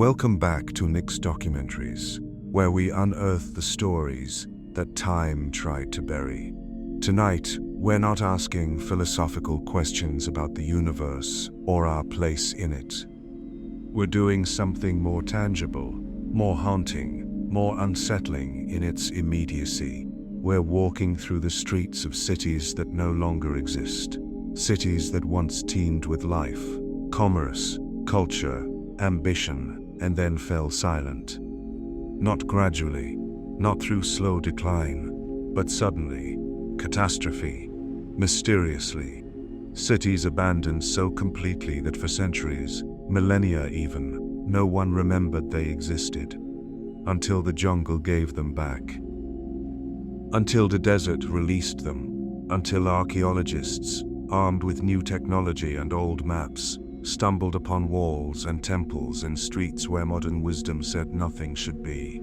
Welcome back to Nick's Documentaries, where we unearth the stories that time tried to bury. Tonight, we're not asking philosophical questions about the universe or our place in it. We're doing something more tangible, more haunting, more unsettling in its immediacy. We're walking through the streets of cities that no longer exist. Cities that once teemed with life, commerce, culture, ambition, and then fell silent. Not gradually, not through slow decline, but suddenly, catastrophe, mysteriously. Cities abandoned so completely that for centuries, millennia even, no one remembered they existed. Until the jungle gave them back. Until the desert released them. Until archaeologists, armed with new technology and old maps, stumbled upon walls and temples and streets where modern wisdom said nothing should be.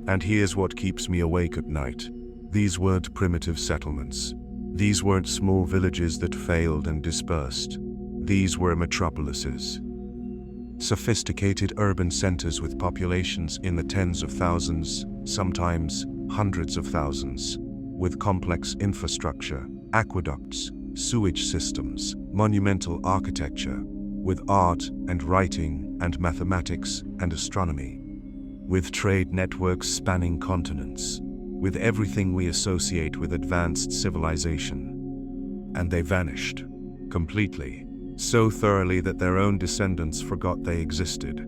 And here's what keeps me awake at night. These weren't primitive settlements. These weren't small villages that failed and dispersed. These were metropolises. Sophisticated urban centers with populations in the tens of thousands, sometimes hundreds of thousands, with complex infrastructure, aqueducts, sewage systems, monumental architecture, with art and writing and mathematics and astronomy, with trade networks spanning continents, with everything we associate with advanced civilization. And they vanished, completely, so thoroughly that their own descendants forgot they existed.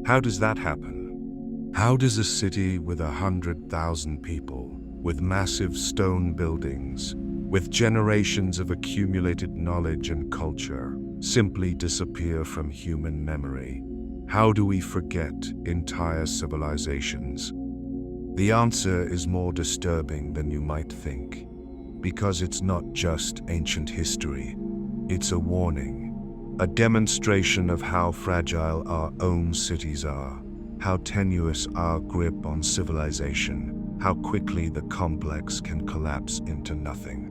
How does that happen? How does a city with 100,000 people, with massive stone buildings, with generations of accumulated knowledge and culture, simply disappear from human memory? How do we forget entire civilizations? The answer is more disturbing than you might think, because it's not just ancient history. It's a warning, a demonstration of how fragile our own cities are, how tenuous our grip on civilization, how quickly the complex can collapse into nothing.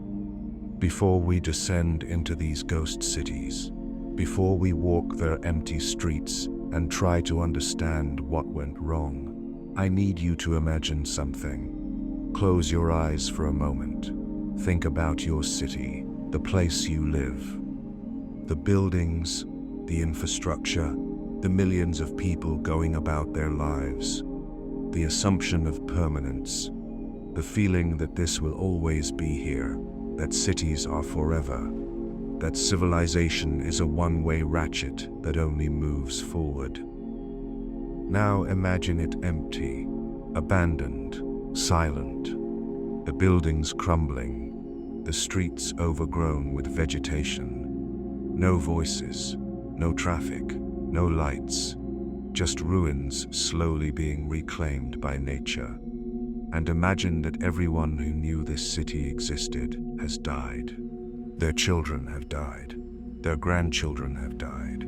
Before we descend into these ghost cities, before we walk their empty streets and try to understand what went wrong, I need you to imagine something. Close your eyes for a moment. Think about your city, the place you live. The buildings, the infrastructure, the millions of people going about their lives. The assumption of permanence. The feeling that this will always be here, that cities are forever. That civilization is a one-way ratchet that only moves forward. Now imagine it empty, abandoned, silent. The buildings crumbling, the streets overgrown with vegetation. No voices, no traffic, no lights, just ruins slowly being reclaimed by nature. And imagine that everyone who knew this city existed has died. Their children have died. Their grandchildren have died.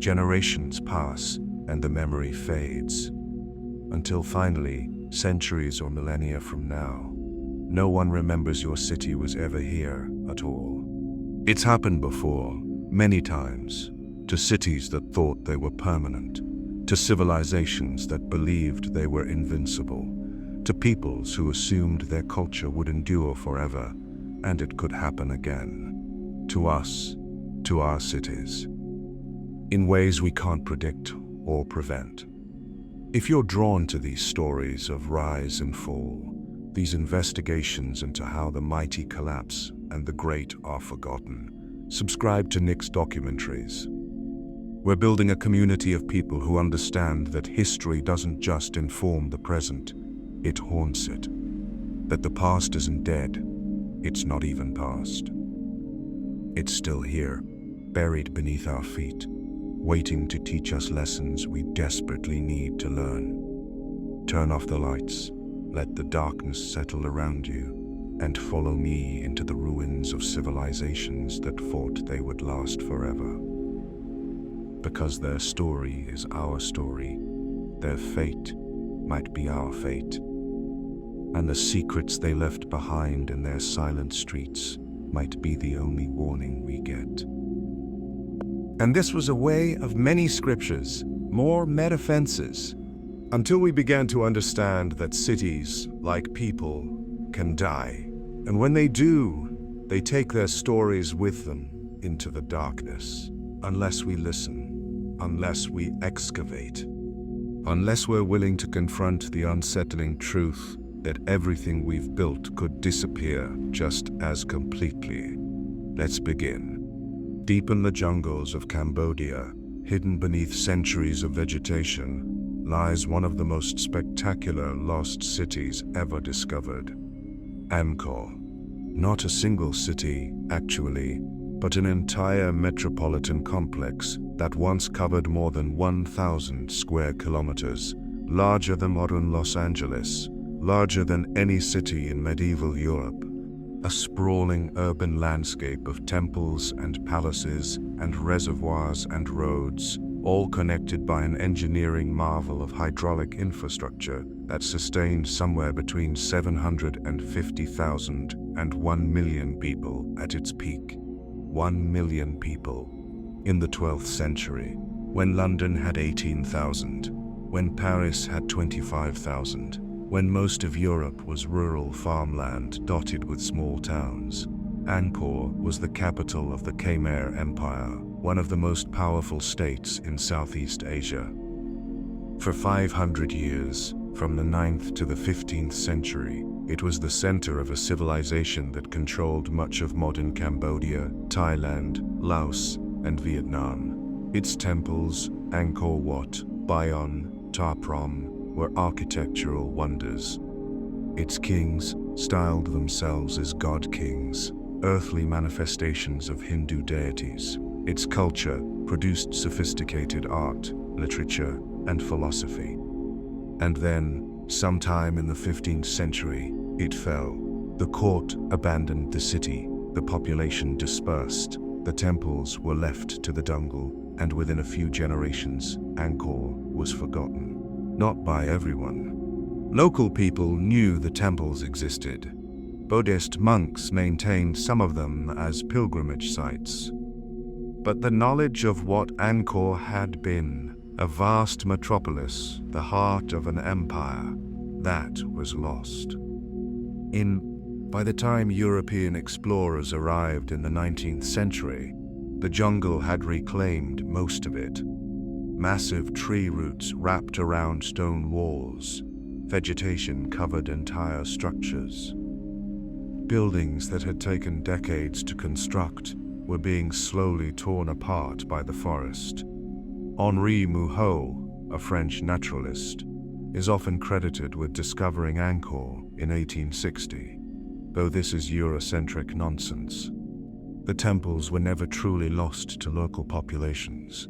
Generations pass, and the memory fades. Until finally, centuries or millennia from now, no one remembers your city was ever here at all. It's happened before, many times, to cities that thought they were permanent, to civilizations that believed they were invincible, to peoples who assumed their culture would endure forever, and it could happen again. To us, to our cities, in ways we can't predict or prevent. If you're drawn to these stories of rise and fall, these investigations into how the mighty collapse and the great are forgotten, subscribe to Nick's Documentaries. We're building a community of people who understand that history doesn't just inform the present, it haunts it. That the past isn't dead, it's not even past. It's still here, buried beneath our feet, waiting to teach us lessons we desperately need to learn. Turn off the lights, let the darkness settle around you, and follow me into the ruins of civilizations that thought they would last forever. Because their story is our story, their fate might be our fate, and the secrets they left behind in their silent streets might be the only warning we get. And this was a way of many scriptures, more metafences, until we began to understand that cities, like people, can die. And when they do, they take their stories with them into the darkness. Unless we listen, unless we excavate, unless we're willing to confront the unsettling truth that everything we've built could disappear just as completely. Let's begin. Deep in the jungles of Cambodia, hidden beneath centuries of vegetation, lies one of the most spectacular lost cities ever discovered. Angkor. Not a single city, actually, but an entire metropolitan complex that once covered more than 1,000 square kilometers, larger than modern Los Angeles, larger than any city in medieval Europe. A sprawling urban landscape of temples and palaces and reservoirs and roads, all connected by an engineering marvel of hydraulic infrastructure that sustained somewhere between 750,000 and 1 million people at its peak. 1 million people. In the 12th century, when London had 18,000, when Paris had 25,000, when most of Europe was rural farmland dotted with small towns, Angkor was the capital of the Khmer Empire, one of the most powerful states in Southeast Asia. For 500 years, from the 9th to the 15th century, it was the center of a civilization that controlled much of modern Cambodia, Thailand, Laos, and Vietnam. Its temples, Angkor Wat, Bayon, Ta Prohm, were architectural wonders. Its kings styled themselves as god-kings, earthly manifestations of Hindu deities. Its culture produced sophisticated art, literature, and philosophy. And then, sometime in the 15th century, it fell. The court abandoned the city, the population dispersed, the temples were left to the jungle, and within a few generations, Angkor was forgotten. Not by everyone. Local people knew the temples existed. Buddhist monks maintained some of them as pilgrimage sites. But the knowledge of what Angkor had been, a vast metropolis, the heart of an empire, that was lost. By the time European explorers arrived in the 19th century, the jungle had reclaimed most of it. Massive tree roots wrapped around stone walls. Vegetation covered entire structures. Buildings that had taken decades to construct were being slowly torn apart by the forest. Henri Mouhot, a French naturalist, is often credited with discovering Angkor in 1860, though this is Eurocentric nonsense. The temples were never truly lost to local populations.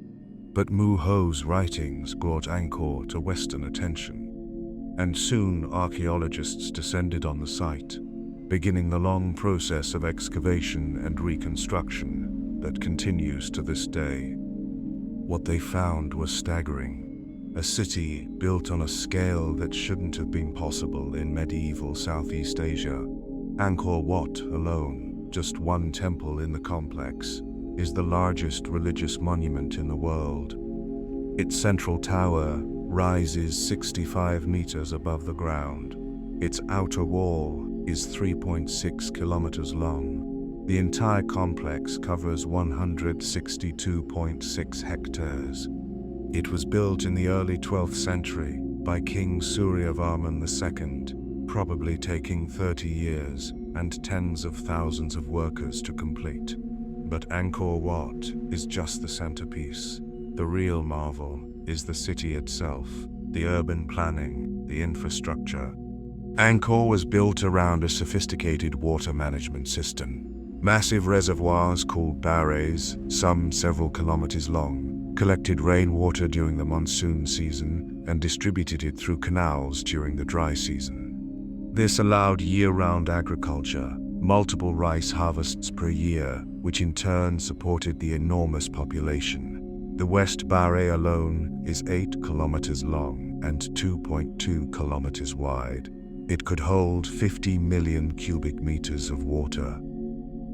But Mouhot's writings brought Angkor to Western attention, and soon archaeologists descended on the site, beginning the long process of excavation and reconstruction that continues to this day. What they found was staggering. A city built on a scale that shouldn't have been possible in medieval Southeast Asia. Angkor Wat alone, just one temple in the complex, is the largest religious monument in the world. Its central tower rises 65 meters above the ground. Its outer wall is 3.6 kilometers long. The entire complex covers 162.6 hectares. It was built in the early 12th century by King Suryavarman II, probably taking 30 years and tens of thousands of workers to complete. But Angkor Wat is just the centerpiece. The real marvel is the city itself, the urban planning, the infrastructure. Angkor was built around a sophisticated water management system. Massive reservoirs called bares, some several kilometers long, collected rainwater during the monsoon season and distributed it through canals during the dry season. This allowed year-round agriculture, multiple rice harvests per year, which in turn supported the enormous population. The West Bare alone is 8 kilometers long and 2.2 kilometers wide. It could hold 50 million cubic meters of water.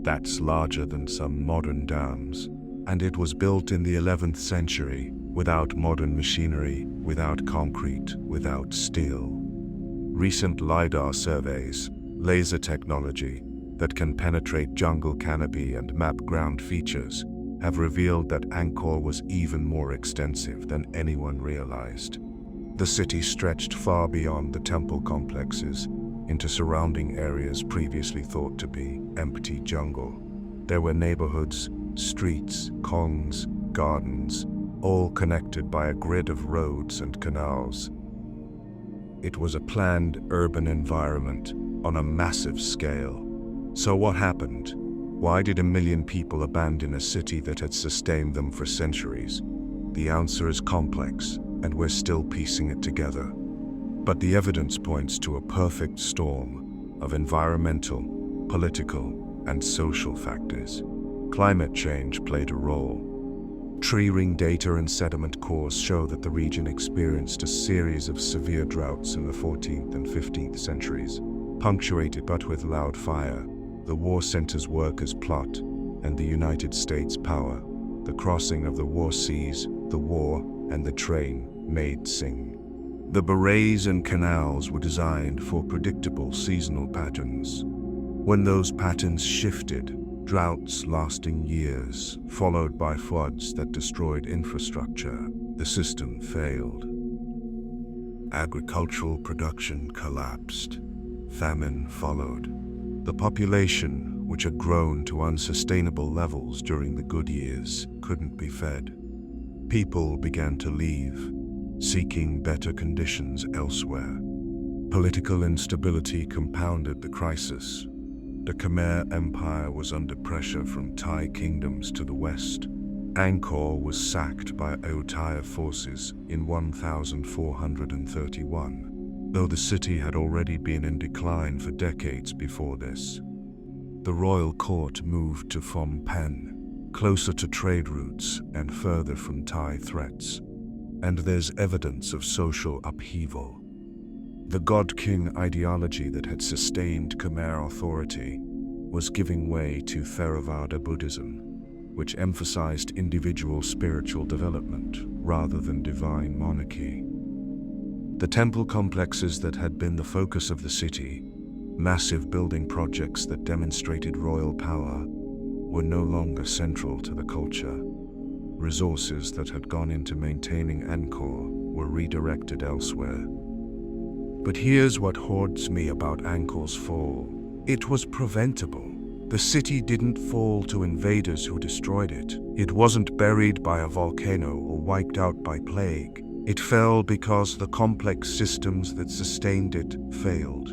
That's larger than some modern dams. And it was built in the 11th century, without modern machinery, without concrete, without steel. Recent LiDAR surveys, laser technology that can penetrate jungle canopy and map ground features, have revealed that Angkor was even more extensive than anyone realized. The city stretched far beyond the temple complexes into surrounding areas previously thought to be empty jungle. There were neighborhoods, streets, khongs, gardens, all connected by a grid of roads and canals. It was a planned urban environment on a massive scale. So what happened? Why did 1 million people abandon a city that had sustained them for centuries? The answer is complex, and we're still piecing it together. But the evidence points to a perfect storm of environmental, political, and social factors. Climate change played a role. Tree ring data and sediment cores show that the region experienced a series of severe droughts in the 14th and 15th centuries, punctuated but with loud fire, the war center's workers' plot, and the United States' power. The crossing of the war seas, the war, and the train made sing. The berets and canals were designed for predictable seasonal patterns. When those patterns shifted, droughts lasting years, followed by floods that destroyed infrastructure, the system failed. Agricultural production collapsed. Famine followed. The population, which had grown to unsustainable levels during the good years, couldn't be fed. People began to leave, seeking better conditions elsewhere. Political instability compounded the crisis. The Khmer Empire was under pressure from Thai kingdoms to the west. Angkor was sacked by Oghaya forces in 1431, though the city had already been in decline for decades before this. The royal court moved to Phnom Penh, closer to trade routes and further from Thai threats. And there's evidence of social upheaval. The God-King ideology that had sustained Khmer authority was giving way to Theravada Buddhism, which emphasized individual spiritual development rather than divine monarchy. The temple complexes that had been the focus of the city, massive building projects that demonstrated royal power, were no longer central to the culture. Resources that had gone into maintaining Angkor were redirected elsewhere. But here's what haunts me about Angkor's fall. It was preventable. The city didn't fall to invaders who destroyed it. It wasn't buried by a volcano or wiped out by plague. It fell because the complex systems that sustained it failed.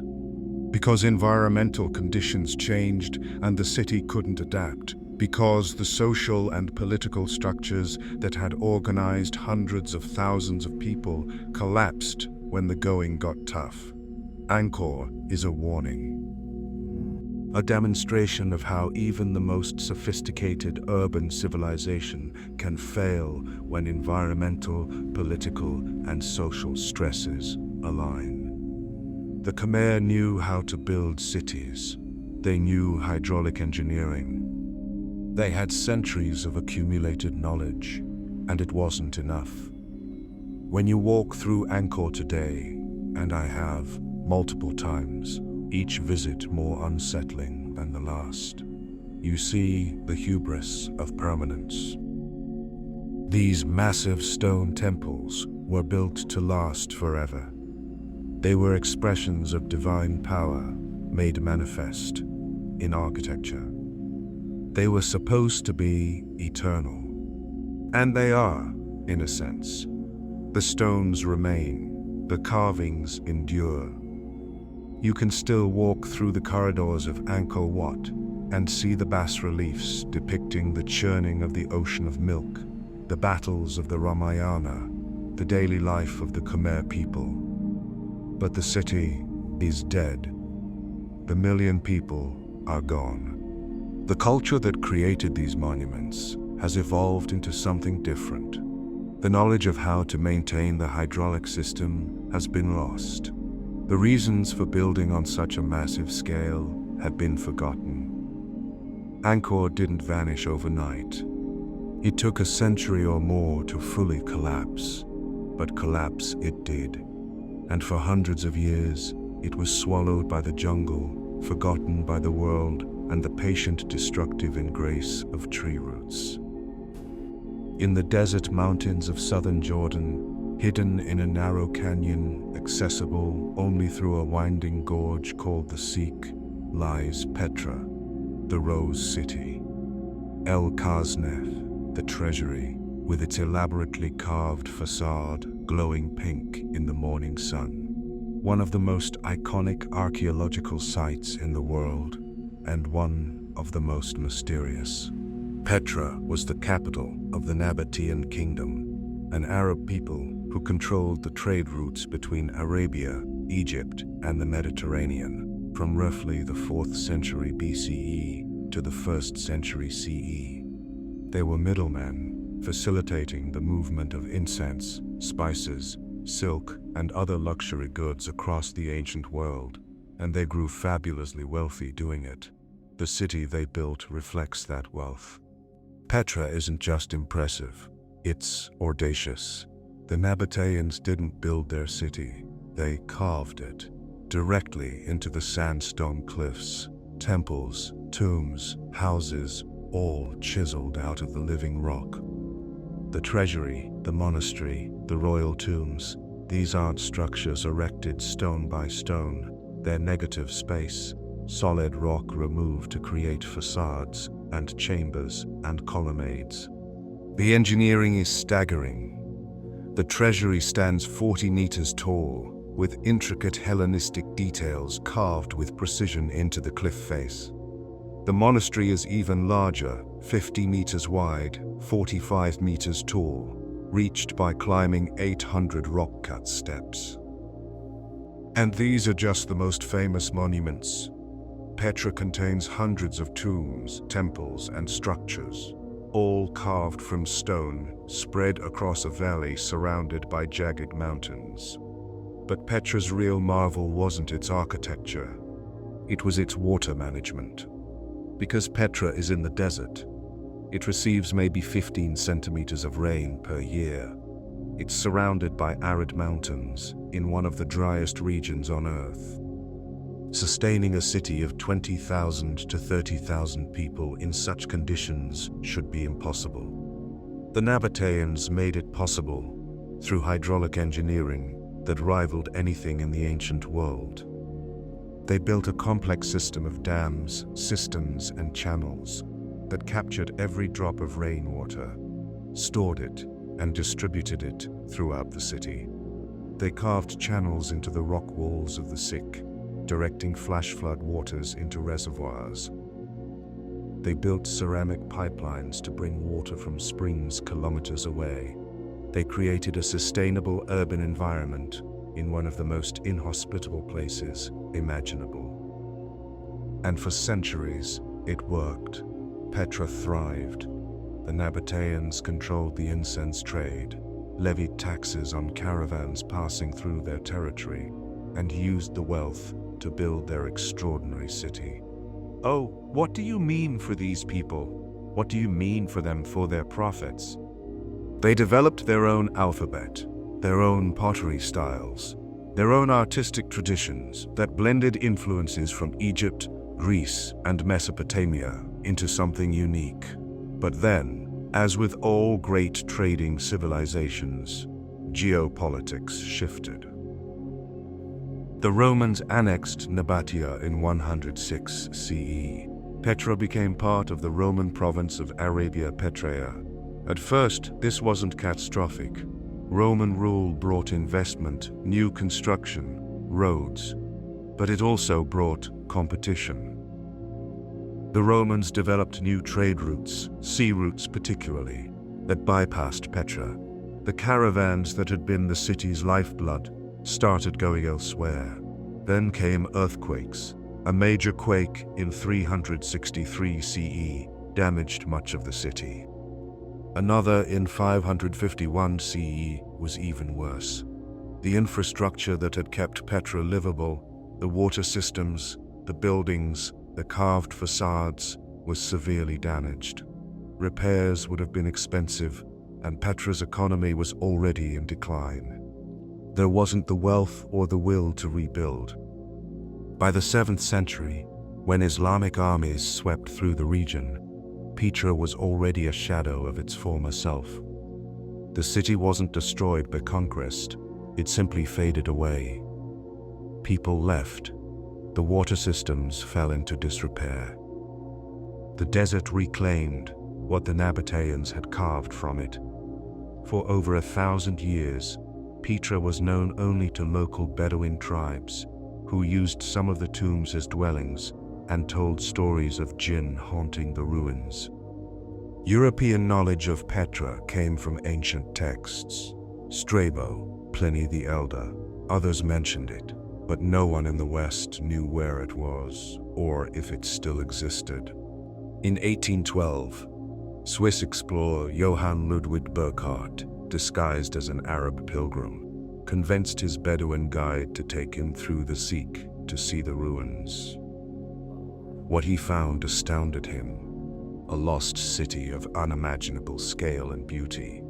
Because environmental conditions changed and the city couldn't adapt. Because the social and political structures that had organized hundreds of thousands of people collapsed when the going got tough. Angkor is a warning. A demonstration of how even the most sophisticated urban civilization can fail when environmental, political, and social stresses align. The Khmer knew how to build cities. They knew hydraulic engineering. They had centuries of accumulated knowledge, and it wasn't enough. When you walk through Angkor today, and I have multiple times, each visit more unsettling than the last, you see the hubris of permanence. These massive stone temples were built to last forever. They were expressions of divine power made manifest in architecture. They were supposed to be eternal. And they are, in a sense. The stones remain, the carvings endure. You can still walk through the corridors of Angkor Wat and see the bas-reliefs depicting the churning of the ocean of milk, the battles of the Ramayana, the daily life of the Khmer people. But the city is dead. The 1 million people are gone. The culture that created these monuments has evolved into something different. The knowledge of how to maintain the hydraulic system has been lost. The reasons for building on such a massive scale have been forgotten. Angkor didn't vanish overnight. It took a century or more to fully collapse, but collapse it did. And for hundreds of years, it was swallowed by the jungle, forgotten by the world, and the patient destructive embrace of tree roots. In the desert mountains of southern Jordan, hidden in a narrow canyon, accessible only through a winding gorge called the Sikh, lies Petra, the Rose City. El Khazneh, the treasury, with its elaborately carved facade glowing pink in the morning sun. One of the most iconic archaeological sites in the world, and one of the most mysterious. Petra was the capital of the Nabatean kingdom, an Arab people who controlled the trade routes between Arabia, Egypt, and the Mediterranean, from roughly the 4th century BCE to the 1st century CE. They were middlemen, facilitating the movement of incense, spices, silk, and other luxury goods across the ancient world, and they grew fabulously wealthy doing it. The city they built reflects that wealth. Petra isn't just impressive, it's audacious. The Nabateans didn't build their city, they carved it directly into the sandstone cliffs. Temples, tombs, houses, all chiseled out of the living rock. The treasury, the monastery, the royal tombs, these aren't structures erected stone by stone, they're negative space, solid rock removed to create facades and chambers and colonnades. The engineering is staggering. The treasury stands 40 meters tall, with intricate Hellenistic details carved with precision into the cliff face. The monastery is even larger, 50 meters wide, 45 meters tall, reached by climbing 800 rock-cut steps. And these are just the most famous monuments. Petra contains hundreds of tombs, temples, and structures, all carved from stone, spread across a valley surrounded by jagged mountains. But Petra's real marvel wasn't its architecture, it was its water management. Because Petra is in the desert, it receives maybe 15 centimeters of rain per year. It's surrounded by arid mountains in one of the driest regions on Earth. Sustaining a city of 20,000 to 30,000 people in such conditions should be impossible. The Nabateans made it possible through hydraulic engineering that rivaled anything in the ancient world. They built a complex system of dams, cisterns, and channels that captured every drop of rainwater, stored it, and distributed it throughout the city. They carved channels into the rock walls of the Sikh, directing flash flood waters into reservoirs. They built ceramic pipelines to bring water from springs kilometers away. They created a sustainable urban environment in one of the most inhospitable places imaginable. And for centuries, it worked. Petra thrived. The Nabateans controlled the incense trade, levied taxes on caravans passing through their territory, and used the wealth to build their extraordinary city. Oh, what do you mean for these people? What do you mean for them for their profits? They developed their own alphabet, their own pottery styles, their own artistic traditions that blended influences from Egypt, Greece, and Mesopotamia into something unique. But then, as with all great trading civilizations, geopolitics shifted. The Romans annexed Nabatea in 106 CE. Petra became part of the Roman province of Arabia Petraea. At first, this wasn't catastrophic. Roman rule brought investment, new construction, roads, but it also brought competition. The Romans developed new trade routes, sea routes particularly, that bypassed Petra. The caravans that had been the city's lifeblood started going elsewhere. Then came earthquakes. A major quake in 363 CE damaged much of the city. Another in 551 CE was even worse. The infrastructure that had kept Petra livable, the water systems, the buildings, the carved facades, was severely damaged. Repairs would have been expensive, and Petra's economy was already in decline. There wasn't the wealth or the will to rebuild. By the 7th century, when Islamic armies swept through the region, Petra was already a shadow of its former self. The city wasn't destroyed by conquest, it simply faded away. People left. The water systems fell into disrepair. The desert reclaimed what the Nabateans had carved from it. For over 1,000 years, Petra was known only to local Bedouin tribes, who used some of the tombs as dwellings and told stories of jinn haunting the ruins. European knowledge of Petra came from ancient texts. Strabo, Pliny the Elder, others mentioned it, but no one in the West knew where it was or if it still existed. In 1812, Swiss explorer Johann Ludwig Burckhardt, disguised as an Arab pilgrim, convinced his Bedouin guide to take him through the Sikh to see the ruins. What he found astounded him: a lost city of unimaginable scale and beauty,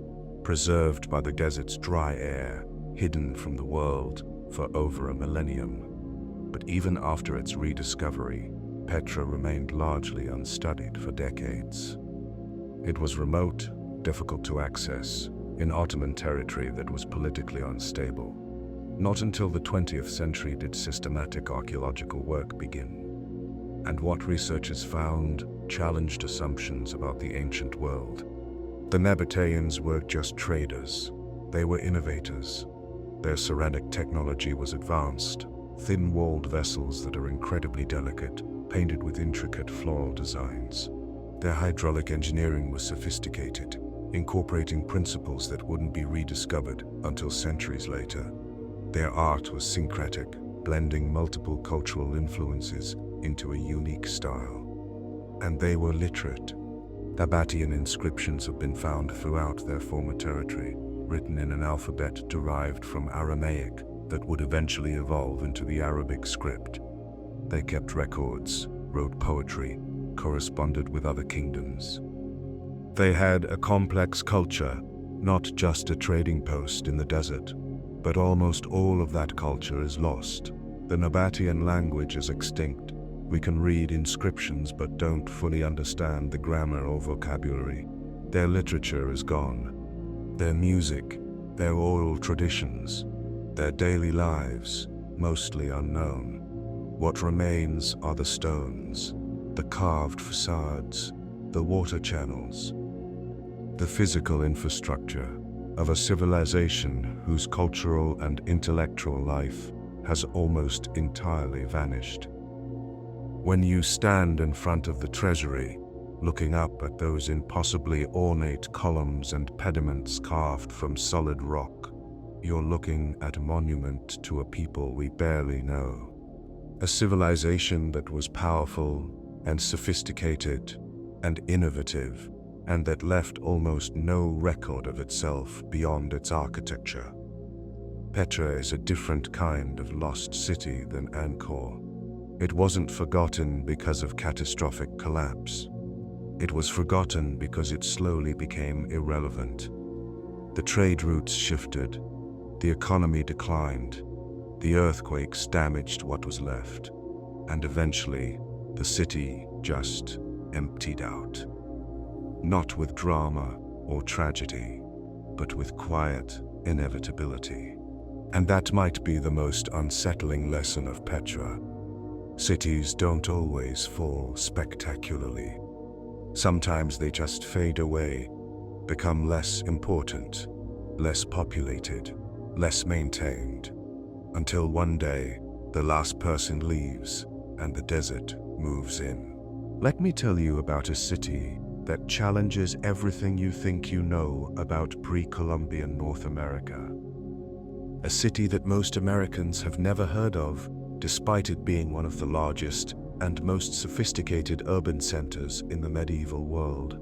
preserved by the desert's dry air, hidden from the world for over a millennium. But even after its rediscovery, Petra remained largely unstudied for decades. It was remote, difficult to access, in Ottoman territory that was politically unstable. Not until the 20th century did systematic archaeological work begin. And what researchers found challenged assumptions about the ancient world. The Nabateans weren't just traders, they were innovators. Their ceramic technology was advanced, thin-walled vessels that are incredibly delicate, painted with intricate floral designs. Their hydraulic engineering was sophisticated, incorporating principles that wouldn't be rediscovered until centuries later. Their art was syncretic, blending multiple cultural influences into a unique style. And they were literate. Nabatean inscriptions have been found throughout their former territory, written in an alphabet derived from Aramaic that would eventually evolve into the Arabic script. They kept records, wrote poetry, corresponded with other kingdoms. They had a complex culture, not just a trading post in the desert, but almost all of that culture is lost. The Nabatean language is extinct. We can read inscriptions but don't fully understand the grammar or vocabulary. Their literature is gone. Their music, their oral traditions, their daily lives, mostly unknown. What remains are the stones, the carved facades, the water channels, the physical infrastructure of a civilization whose cultural and intellectual life has almost entirely vanished. When you stand in front of the treasury, looking up at those impossibly ornate columns and pediments carved from solid rock, you're looking at a monument to a people we barely know. A civilization that was powerful and sophisticated and innovative, and that left almost no record of itself beyond its architecture. Petra is a different kind of lost city than Angkor. It wasn't forgotten because of catastrophic collapse. It was forgotten because it slowly became irrelevant. The trade routes shifted, the economy declined, the earthquakes damaged what was left, and eventually the city just emptied out. Not with drama or tragedy, but with quiet inevitability. And that might be the most unsettling lesson of Petra. Cities don't always fall spectacularly. Sometimes they just fade away, become less important, less populated, less maintained, until one day the last person leaves and the desert moves in. Let me tell you about a city that challenges everything you think you know about pre-Columbian North America. A city that most Americans have never heard of, despite it being one of the largest and most sophisticated urban centers in the medieval world.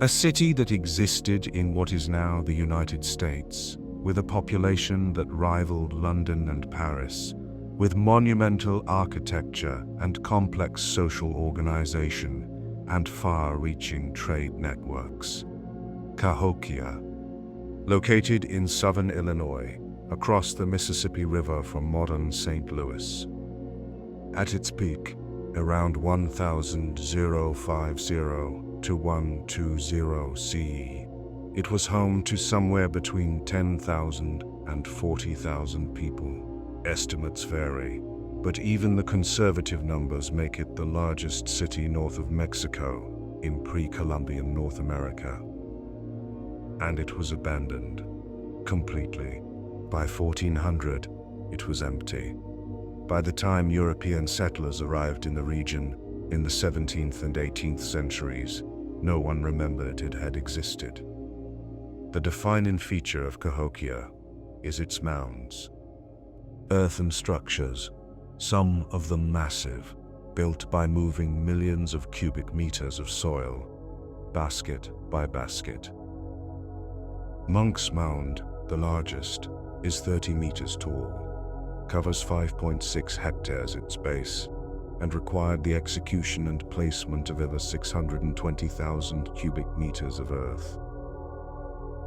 A city that existed in what is now the United States, with a population that rivaled London and Paris, with monumental architecture and complex social organization, and far-reaching trade networks. Cahokia, located in southern Illinois, across the Mississippi River from modern St. Louis. At its peak, around 1050 to 120 CE, it was home to somewhere between 10,000 and 40,000 people. Estimates vary, but even the conservative numbers make it the largest city north of Mexico in pre-Columbian North America. And it was abandoned completely. By 1400, it was empty. By the time European settlers arrived in the region in the 17th and 18th centuries, no one remembered it had existed. The defining feature of Cahokia is its mounds. Earthen structures, some of them massive, built by moving millions of cubic meters of soil, basket by basket. Monk's Mound, the largest, is 30 meters tall, covers 5.6 hectares at its base, and required the execution and placement of over 620,000 cubic meters of earth.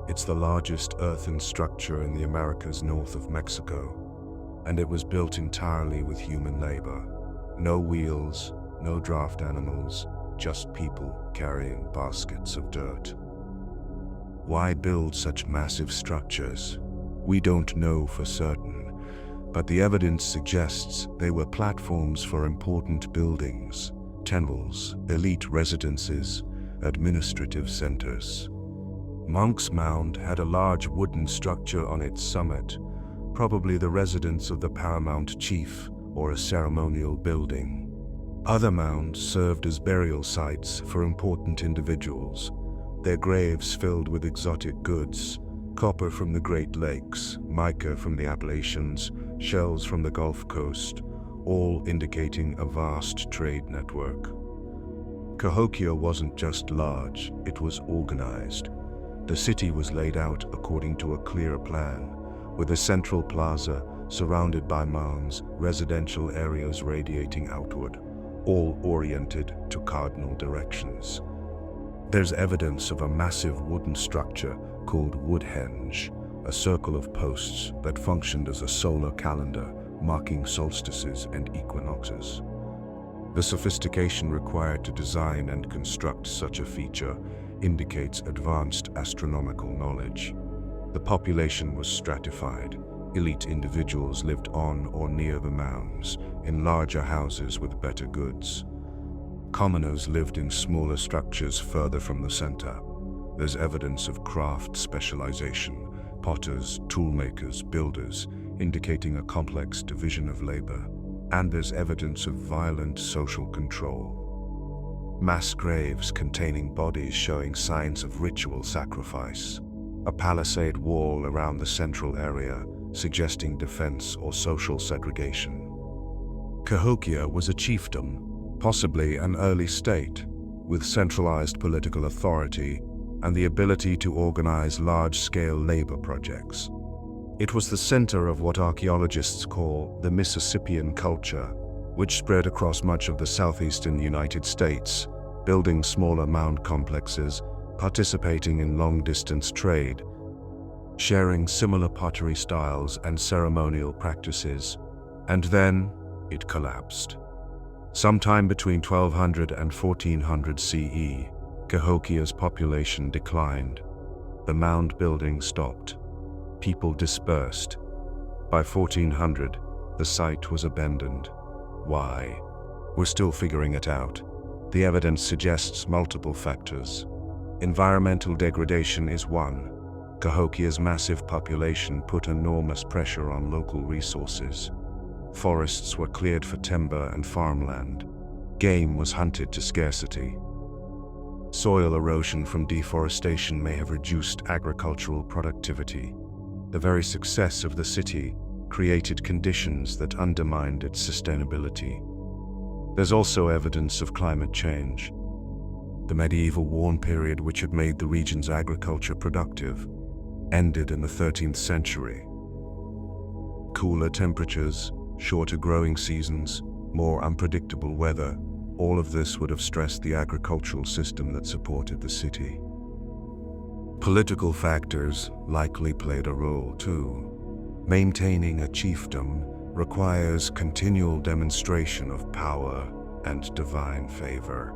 It's the largest earthen structure in the Americas north of Mexico, and it was built entirely with human labor. No wheels, no draft animals, just people carrying baskets of dirt. Why build such massive structures? We don't know for certain, but the evidence suggests they were platforms for important buildings, temples, elite residences, administrative centers. Monk's Mound had a large wooden structure on its summit, probably the residence of the paramount chief or a ceremonial building. Other mounds served as burial sites for important individuals, their graves filled with exotic goods, copper from the Great Lakes, mica from the Appalachians, shells from the Gulf Coast, all indicating a vast trade network. Cahokia wasn't just large, it was organized. The city was laid out according to a clear plan, with a central plaza surrounded by mounds, residential areas radiating outward, all oriented to cardinal directions. There's evidence of a massive wooden structure called Woodhenge, a circle of posts that functioned as a solar calendar, marking solstices and equinoxes. The sophistication required to design and construct such a feature indicates advanced astronomical knowledge. The population was stratified. Elite individuals lived on or near the mounds, in larger houses with better goods. Commoners lived in smaller structures further from the center. There's evidence of craft specialization, potters, toolmakers, builders, indicating a complex division of labor. And there's evidence of violent social control. Mass graves containing bodies showing signs of ritual sacrifice. A palisade wall around the central area, suggesting defense or social segregation. Cahokia was a chiefdom, possibly an early state, with centralized political authority and the ability to organize large-scale labor projects. It was the center of what archaeologists call the Mississippian culture, which spread across much of the southeastern United States, building smaller mound complexes, participating in long-distance trade, sharing similar pottery styles and ceremonial practices, and then it collapsed. Sometime between 1200 and 1400 CE, Cahokia's population declined. The mound building stopped. People dispersed. By 1400, the site was abandoned. Why? We're still figuring it out. The evidence suggests multiple factors. Environmental degradation is one. Cahokia's massive population put enormous pressure on local resources. Forests were cleared for timber and farmland. Game was hunted to scarcity. Soil erosion from deforestation may have reduced agricultural productivity. The very success of the city created conditions that undermined its sustainability. There's also evidence of climate change. The medieval warm period, which had made the region's agriculture productive, ended in the 13th century. Cooler temperatures, shorter growing seasons, more unpredictable weather, All of this would have stressed the agricultural system that supported the city. Political factors likely played a role too. Maintaining a chiefdom requires continual demonstration of power and divine favor.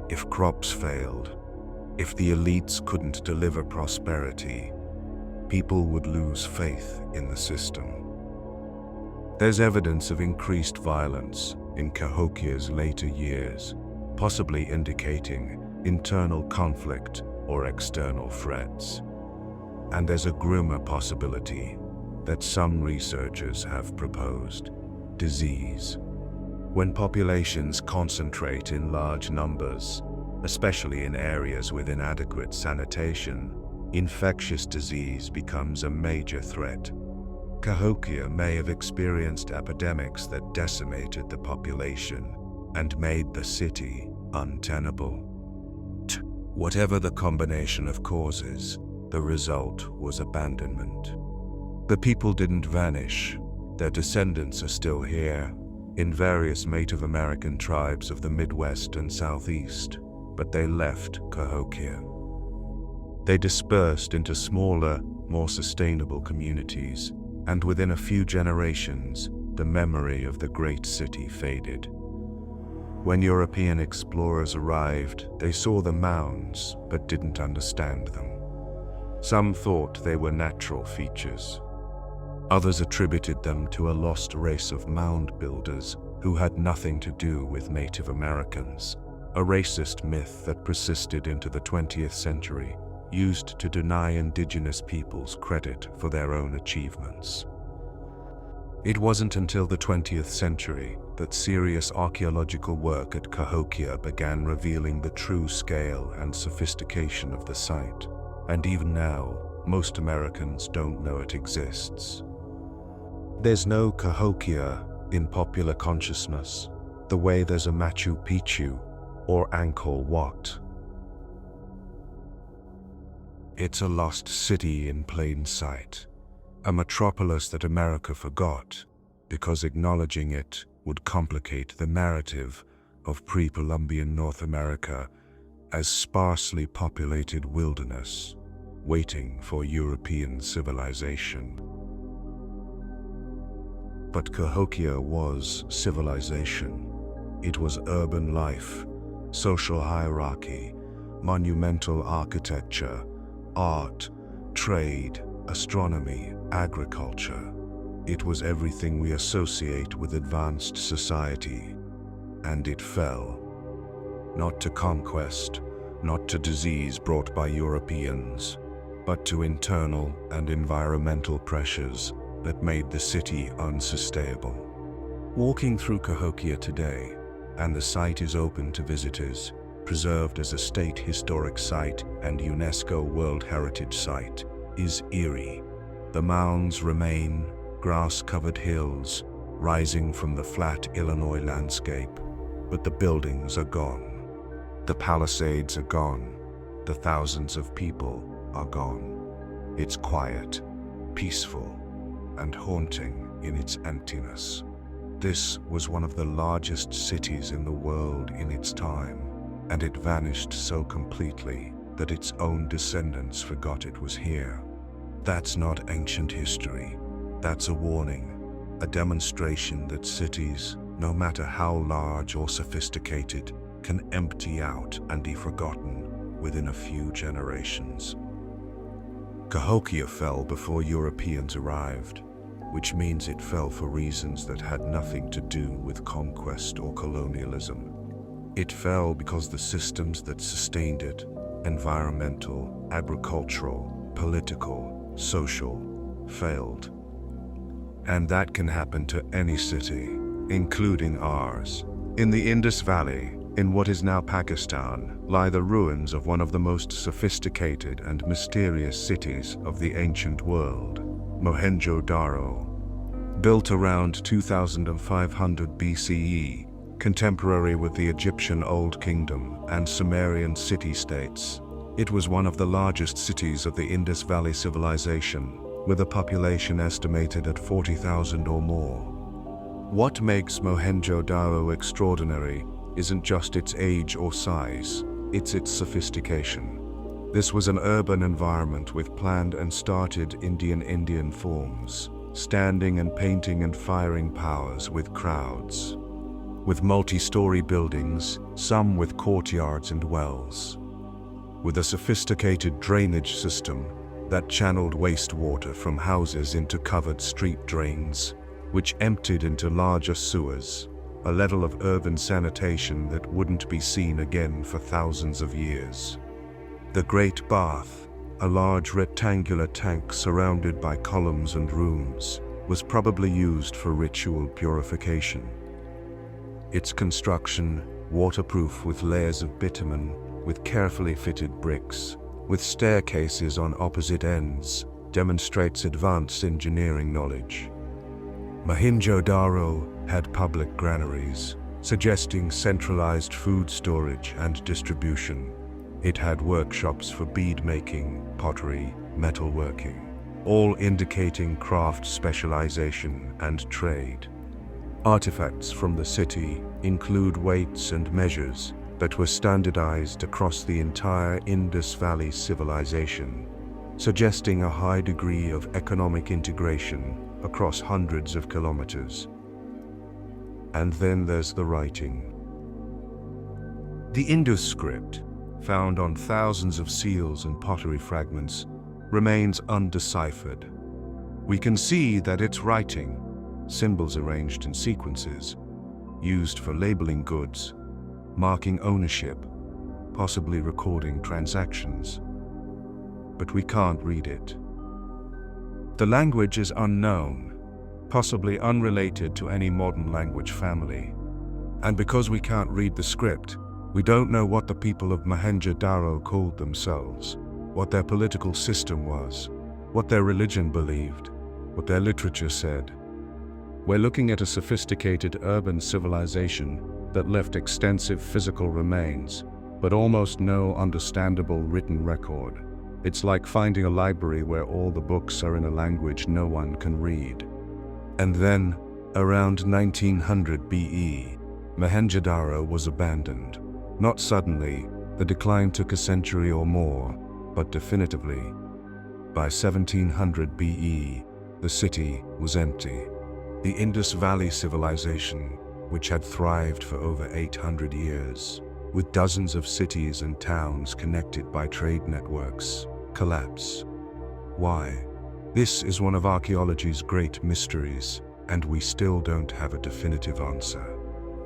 If crops failed, if the elites couldn't deliver prosperity, people would lose faith in the system. There's evidence of increased violence in Cahokia's later years, possibly indicating internal conflict or external threats. And there's a grimmer possibility that some researchers have proposed: disease. When populations concentrate in large numbers, especially in areas with inadequate sanitation, infectious disease becomes a major threat. Cahokia may have experienced epidemics that decimated the population and made the city untenable. Whatever the combination of causes, the result was abandonment. The people didn't vanish. Their descendants are still here, in various Native American tribes of the Midwest and Southeast, but they left Cahokia. They dispersed into smaller, more sustainable communities, and within a few generations, the memory of the great city faded. When European explorers arrived, they saw the mounds, but didn't understand them. Some thought they were natural features. Others attributed them to a lost race of mound builders who had nothing to do with Native Americans, a racist myth that persisted into the 20th century, used to deny indigenous peoples credit for their own achievements. It wasn't until the 20th century that serious archaeological work at Cahokia began revealing the true scale and sophistication of the site, and even now, most Americans don't know it exists. There's no Cahokia in popular consciousness, the way there's a Machu Picchu or Angkor Wat. It's a lost city in plain sight, a metropolis that America forgot, because acknowledging it would complicate the narrative of pre-Columbian North America as sparsely populated wilderness, waiting for European civilization. But Cahokia was civilization. It was urban life, social hierarchy, monumental architecture, art, trade, astronomy, agriculture. It was everything we associate with advanced society, and it fell. Not to conquest, not to disease brought by Europeans, but to internal and environmental pressures that made the city unsustainable. Walking through Cahokia today, and the site is open to visitors, preserved as a state historic site and UNESCO World Heritage Site, is eerie. The mounds remain, grass-covered hills rising from the flat Illinois landscape, but the buildings are gone. The palisades are gone. The thousands of people are gone. It's quiet, peaceful, and haunting in its emptiness. This was one of the largest cities in the world in its time, and it vanished so completely that its own descendants forgot it was here. That's not ancient history. That's a warning, a demonstration that cities, no matter how large or sophisticated, can empty out and be forgotten within a few generations. Cahokia fell before Europeans arrived, which means it fell for reasons that had nothing to do with conquest or colonialism. It fell because the systems that sustained it, environmental, agricultural, political, social, failed. And that can happen to any city, including ours. In the Indus Valley, in what is now Pakistan, lie the ruins of one of the most sophisticated and mysterious cities of the ancient world, Mohenjo-Daro. Built around 2500 BCE, contemporary with the Egyptian Old Kingdom and Sumerian city-states, it was one of the largest cities of the Indus Valley civilization, with a population estimated at 40,000 or more. What makes Mohenjo-Daro extraordinary isn't just its age or size, it's its sophistication. This was an urban environment with planned and started Indian forms, standing and painting and firing powers with crowds. With multi-story buildings, some with courtyards and wells. With a sophisticated drainage system that channeled wastewater from houses into covered street drains, which emptied into larger sewers, a level of urban sanitation that wouldn't be seen again for thousands of years. The Great Bath, a large rectangular tank surrounded by columns and rooms, was probably used for ritual purification. Its construction, waterproof with layers of bitumen, with carefully fitted bricks, with staircases on opposite ends, demonstrates advanced engineering knowledge. Mohenjo-daro had public granaries, suggesting centralized food storage and distribution. It had workshops for bead making, pottery, metalworking, all indicating craft specialization and trade. Artifacts from the city include weights and measures that were standardized across the entire Indus Valley civilization, suggesting a high degree of economic integration across hundreds of kilometers. And then there's the writing. The Indus script, found on thousands of seals and pottery fragments, remains undeciphered. We can see that it's writing, symbols arranged in sequences, used for labeling goods, marking ownership, possibly recording transactions. But we can't read it. The language is unknown, possibly unrelated to any modern language family. And because we can't read the script, we don't know what the people of Mohenjo-daro called themselves, what their political system was, what their religion believed, what their literature said. We're looking at a sophisticated urban civilization that left extensive physical remains, but almost no understandable written record. It's like finding a library where all the books are in a language no one can read. And then, around 1900 BE, Mohenjo-daro was abandoned. Not suddenly, the decline took a century or more, but definitively. By 1700 BE, the city was empty. The Indus Valley civilization, which had thrived for over 800 years, with dozens of cities and towns connected by trade networks, collapsed. Why? This is one of archaeology's great mysteries, and we still don't have a definitive answer.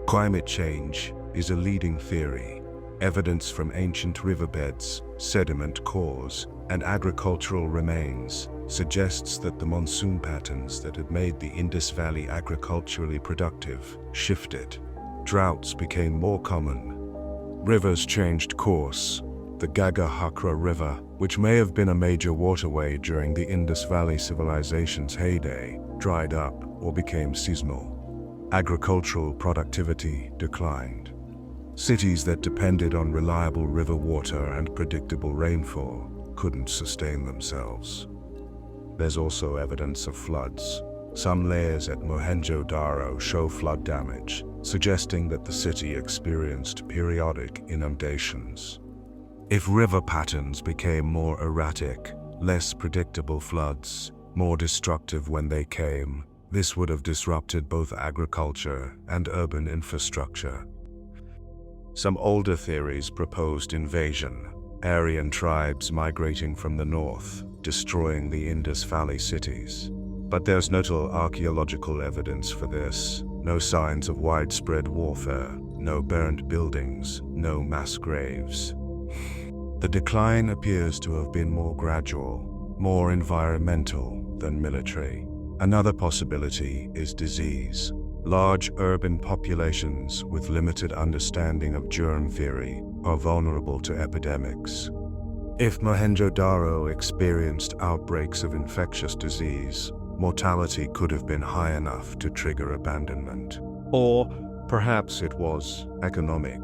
Climate change is a leading theory. Evidence from ancient riverbeds, sediment cores, and agricultural remains suggests that the monsoon patterns that had made the Indus Valley agriculturally productive shifted. Droughts became more common. Rivers changed course. The Gagahakra River, which may have been a major waterway during the Indus Valley civilization's heyday, dried up or became seasonal. Agricultural productivity declined. Cities that depended on reliable river water and predictable rainfall couldn't sustain themselves. There's also evidence of floods. Some layers at Mohenjo-daro show flood damage, suggesting that the city experienced periodic inundations. If river patterns became more erratic, less predictable floods, more destructive when they came, this would have disrupted both agriculture and urban infrastructure. Some older theories proposed invasion, Aryan tribes migrating from the north, destroying the Indus Valley cities. But there's no archaeological evidence for this, no signs of widespread warfare, no burned buildings, no mass graves. The decline appears to have been more gradual, more environmental than military. Another possibility is disease. Large urban populations with limited understanding of germ theory are vulnerable to epidemics. If Mohenjo-daro experienced outbreaks of infectious disease, mortality could have been high enough to trigger abandonment. Or perhaps it was economic.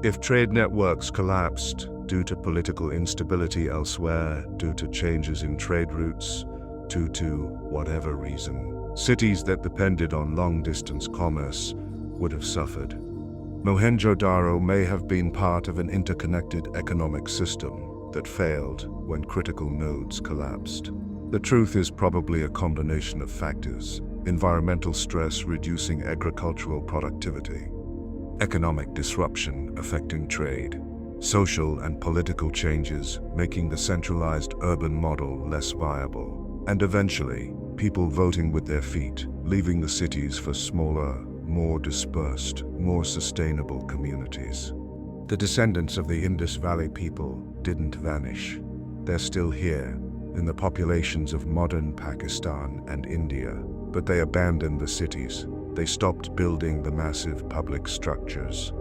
If trade networks collapsed due to political instability elsewhere, due to changes in trade routes, due to whatever reason, cities that depended on long-distance commerce would have suffered. Mohenjo-daro may have been part of an interconnected economic system that failed when critical nodes collapsed. The truth is probably a combination of factors: environmental stress reducing agricultural productivity, economic disruption affecting trade, social and political changes making the centralized urban model less viable, and eventually, people voting with their feet, leaving the cities for smaller, more dispersed, more sustainable communities. The descendants of the Indus Valley people didn't vanish. They're still here, in the populations of modern Pakistan and India, but they abandoned the cities. They stopped building the massive public structures.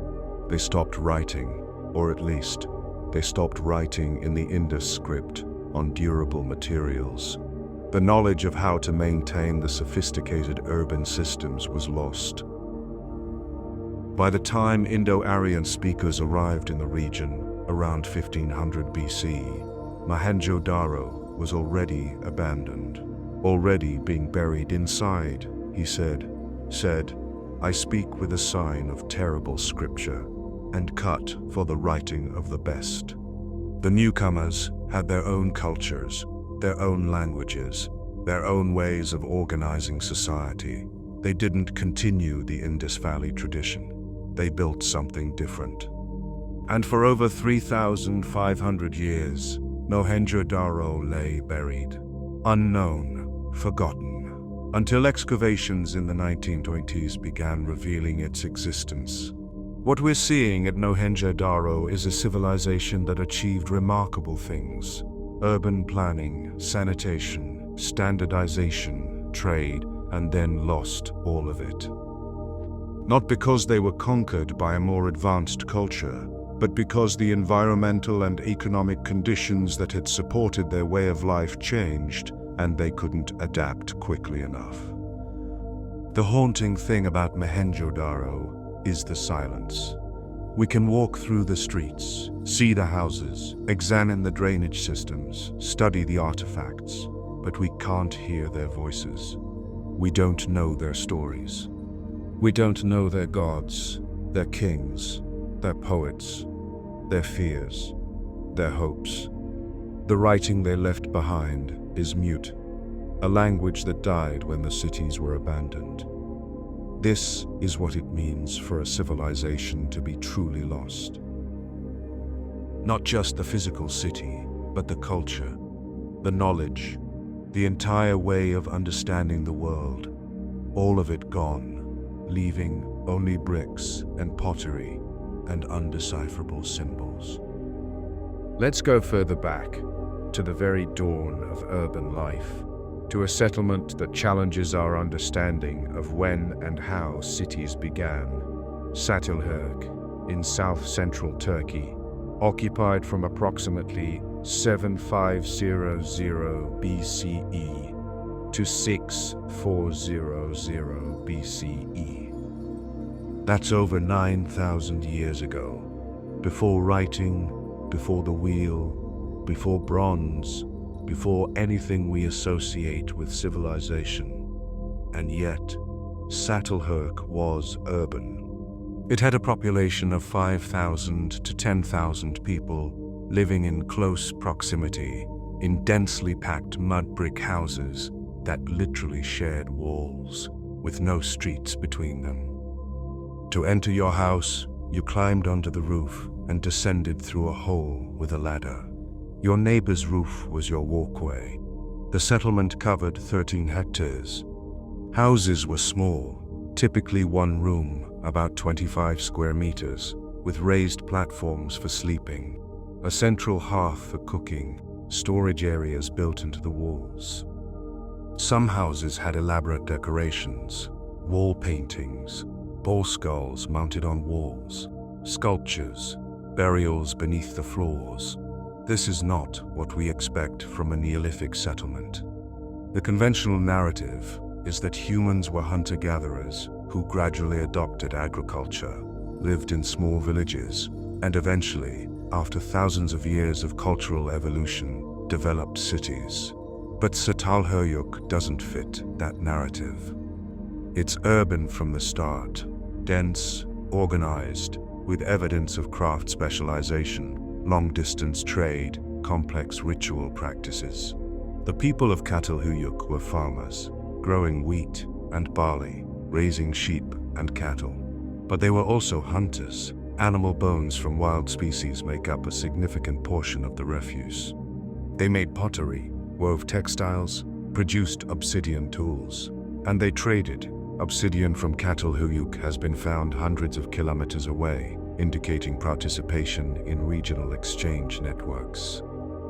They stopped writing, or at least, they stopped writing in the Indus script on durable materials. The knowledge of how to maintain the sophisticated urban systems was lost. By the time Indo-Aryan speakers arrived in the region, around 1500 BC, Mohenjo-daro was already abandoned, already being buried inside, he said, "I speak with a sign of terrible scripture, and cut for the writing of the best." The newcomers had their own cultures, their own languages, their own ways of organizing society. They didn't continue the Indus Valley tradition. They built something different. And for over 3,500 years, Mohenjo-daro lay buried, unknown, forgotten, until excavations in the 1920s began revealing its existence. What we're seeing at Mohenjo-daro is a civilization that achieved remarkable things: urban planning, sanitation, standardization, trade, and then lost all of it. Not because they were conquered by a more advanced culture, but because the environmental and economic conditions that had supported their way of life changed, and they couldn't adapt quickly enough. The haunting thing about Mohenjo-daro is the silence. We can walk through the streets, see the houses, examine the drainage systems, study the artifacts, but we can't hear their voices. We don't know their stories. We don't know their gods, their kings, their poets, their fears, their hopes. The writing they left behind is mute, a language that died when the cities were abandoned. This is what it means for a civilization to be truly lost. Not just the physical city, but the culture, the knowledge, the entire way of understanding the world, all of it gone, leaving only bricks and pottery and undecipherable symbols. Let's go further back, to the very dawn of urban life, to a settlement that challenges our understanding of when and how cities began. Çatalhöyük, in south-central Turkey, occupied from approximately 7500 BCE to 6400 BCE. That's over 9,000 years ago, before writing, before the wheel, before bronze, before anything we associate with civilization. And yet, Çatalhöyük was urban. It had a population of 5,000 to 10,000 people living in close proximity, in densely packed mud brick houses that literally shared walls, with no streets between them. To enter your house, you climbed onto the roof and descended through a hole with a ladder. Your neighbor's roof was your walkway. The settlement covered 13 hectares. Houses were small, typically one room, about 25 square meters, with raised platforms for sleeping, a central hearth for cooking, storage areas built into the walls. Some houses had elaborate decorations, wall paintings, bull skulls mounted on walls, sculptures, burials beneath the floors. This is not what we expect from a Neolithic settlement. The conventional narrative is that humans were hunter-gatherers who gradually adopted agriculture, lived in small villages, and eventually, after thousands of years of cultural evolution, developed cities. But Çatalhöyük doesn't fit that narrative. It's urban from the start, dense, organized, with evidence of craft specialization, long-distance trade, complex ritual practices. The people of Catalhuyuk were farmers, growing wheat and barley, raising sheep and cattle. But they were also hunters. Animal bones from wild species make up a significant portion of the refuse. They made pottery, wove textiles, produced obsidian tools, and they traded. Obsidian from Catalhuyuk has been found hundreds of kilometers away, indicating participation in regional exchange networks.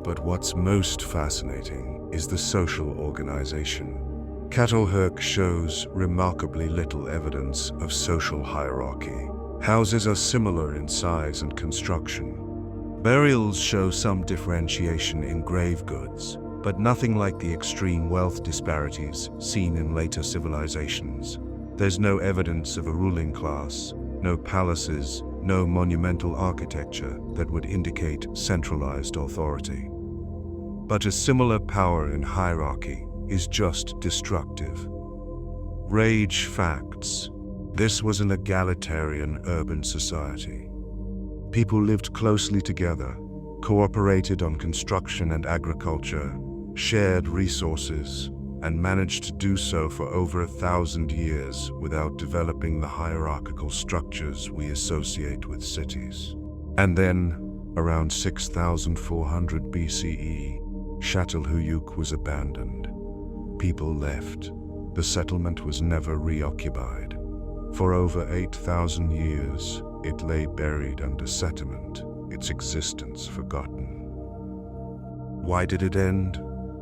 But what's most fascinating is the social organization. Catalhuyuk shows remarkably little evidence of social hierarchy. Houses are similar in size and construction. Burials show some differentiation in grave goods, but nothing like the extreme wealth disparities seen in later civilizations. There's no evidence of a ruling class, no palaces, no monumental architecture that would indicate centralized authority. But a similar power in hierarchy is just destructive. Rage facts. This was an egalitarian urban society. People lived closely together, cooperated on construction and agriculture, shared resources, and managed to do so for over 1,000 years without developing the hierarchical structures we associate with cities. And then, around 6,400 BCE, Catalhuyuk was abandoned. People left. The settlement was never reoccupied. For over 8,000 years, it lay buried under sediment, its existence forgotten. Why did it end?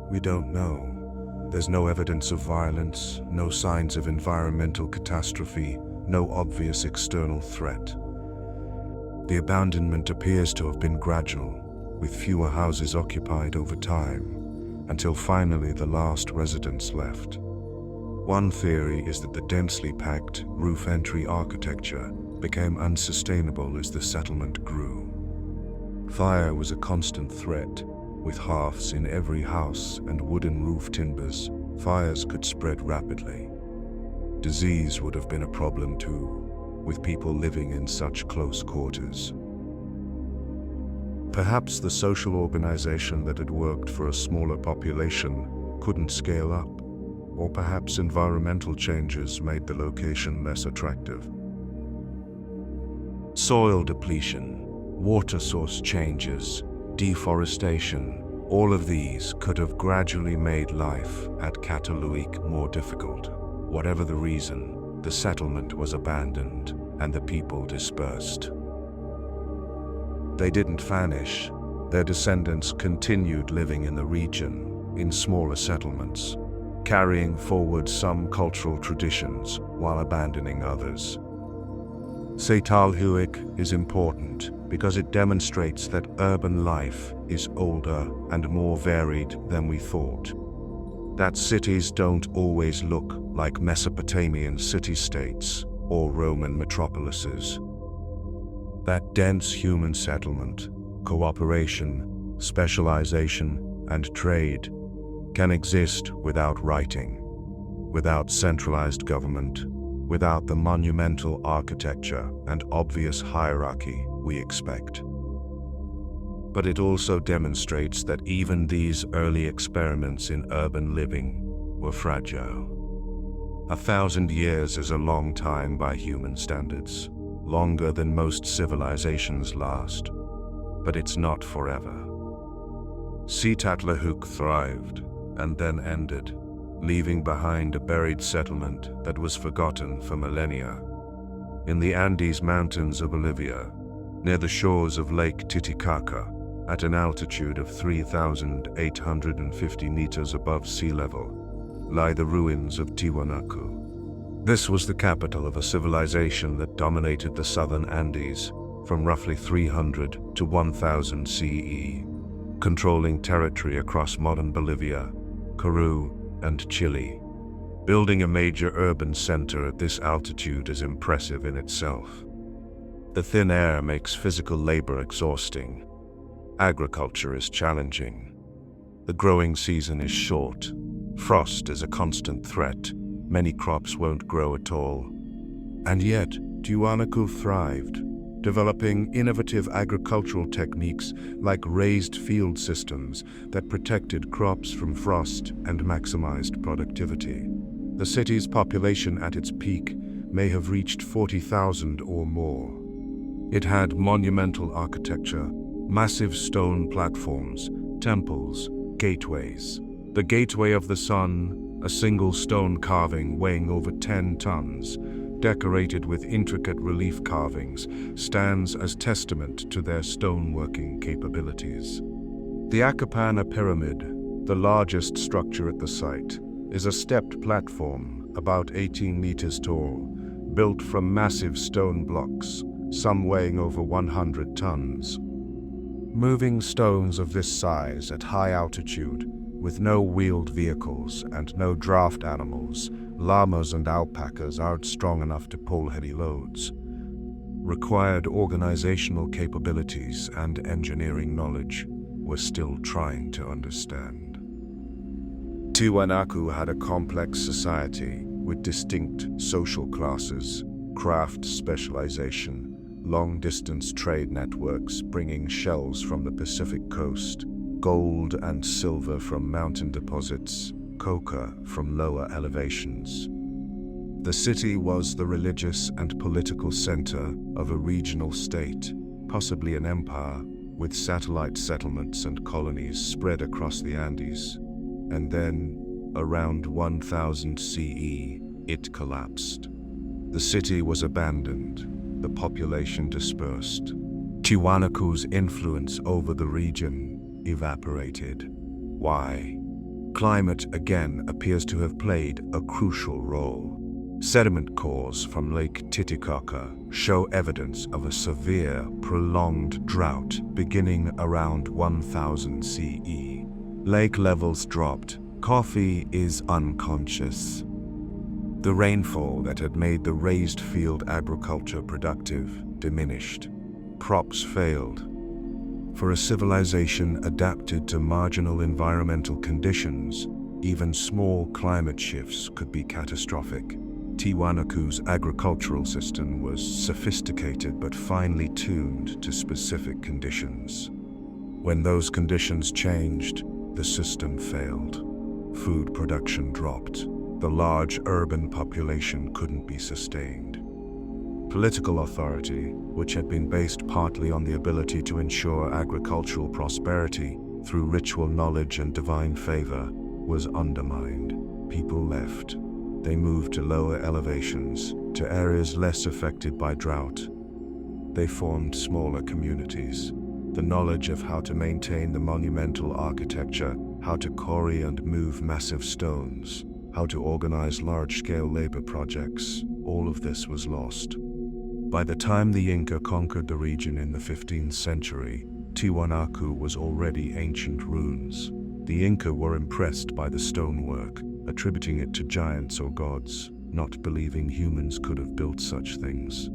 We don't know. There's no evidence of violence, no signs of environmental catastrophe, no obvious external threat. The abandonment appears to have been gradual, with fewer houses occupied over time, until finally the last residents left. One theory is that the densely packed roof-entry architecture became unsustainable as the settlement grew. Fire was a constant threat. With hearths in every house and wooden roof timbers, fires could spread rapidly. Disease would have been a problem too, with people living in such close quarters. Perhaps the social organization that had worked for a smaller population couldn't scale up, or perhaps environmental changes made the location less attractive. Soil depletion, water source changes, deforestation, all of these could have gradually made life at Catalhuyuk more difficult. Whatever the reason, the settlement was abandoned and the people dispersed. They didn't vanish. Their descendants continued living in the region, in smaller settlements, carrying forward some cultural traditions while abandoning others. Catalhuyuk is important because it demonstrates that urban life is older and more varied than we thought. That cities don't always look like Mesopotamian city-states or Roman metropolises. That dense human settlement, cooperation, specialization, and trade can exist without writing, without centralized government, without the monumental architecture and obvious hierarchy we expect. But it also demonstrates that even these early experiments in urban living were fragile. 1,000 years is a long time by human standards, longer than most civilizations last, but it's not forever. Catalhuyuk thrived and then ended, leaving behind a buried settlement that was forgotten for millennia. In the Andes Mountains of Bolivia, near the shores of Lake Titicaca, at an altitude of 3,850 meters above sea level, lie the ruins of Tiwanaku. This was the capital of a civilization that dominated the southern Andes from roughly 300 to 1000 CE, controlling territory across modern Bolivia, Peru, and Chile. Building a major urban center at this altitude is impressive in itself. The thin air makes physical labor exhausting. Agriculture is challenging. The growing season is short. Frost is a constant threat. Many crops won't grow at all. And yet, Tiwanaku thrived, developing innovative agricultural techniques like raised field systems that protected crops from frost and maximized productivity. The city's population at its peak may have reached 40,000 or more. It had monumental architecture, massive stone platforms, temples, gateways. The Gateway of the Sun, a single stone carving weighing over 10 tons, decorated with intricate relief carvings, stands as testament to their stoneworking capabilities. The Akapana Pyramid, the largest structure at the site, is a stepped platform about 18 meters tall, built from massive stone blocks, some weighing over 100 tons. Moving stones of this size at high altitude, with no wheeled vehicles and no draft animals, llamas and alpacas aren't strong enough to pull heavy loads. Required organizational capabilities and engineering knowledge we're still trying to understand. Tiwanaku had a complex society with distinct social classes, craft specialization, long-distance trade networks bringing shells from the Pacific coast, gold and silver from mountain deposits, coca from lower elevations. The city was the religious and political center of a regional state, possibly an empire, with satellite settlements and colonies spread across the Andes. And then, around 1000 CE, it collapsed. The city was abandoned, the population dispersed. Tiwanaku's influence over the region evaporated. Why? Climate again appears to have played a crucial role. Sediment cores from Lake Titicaca show evidence of a severe, prolonged drought beginning around 1000 CE. Lake levels dropped. Coffee is unconscious. The rainfall that had made the raised field agriculture productive diminished. Crops failed. For a civilization adapted to marginal environmental conditions, even small climate shifts could be catastrophic. Tiwanaku's agricultural system was sophisticated but finely tuned to specific conditions. When those conditions changed, the system failed. Food production dropped. The large urban population couldn't be sustained. Political authority, which had been based partly on the ability to ensure agricultural prosperity through ritual knowledge and divine favor, was undermined. People left. They moved to lower elevations, to areas less affected by drought. They formed smaller communities. The knowledge of how to maintain the monumental architecture, how to quarry and move massive stones, how to organize large-scale labor projects, all of this was lost. By the time the Inca conquered the region in the 15th century, Tiwanaku was already ancient ruins. The Inca were impressed by the stonework, attributing it to giants or gods, not believing humans could have built such things.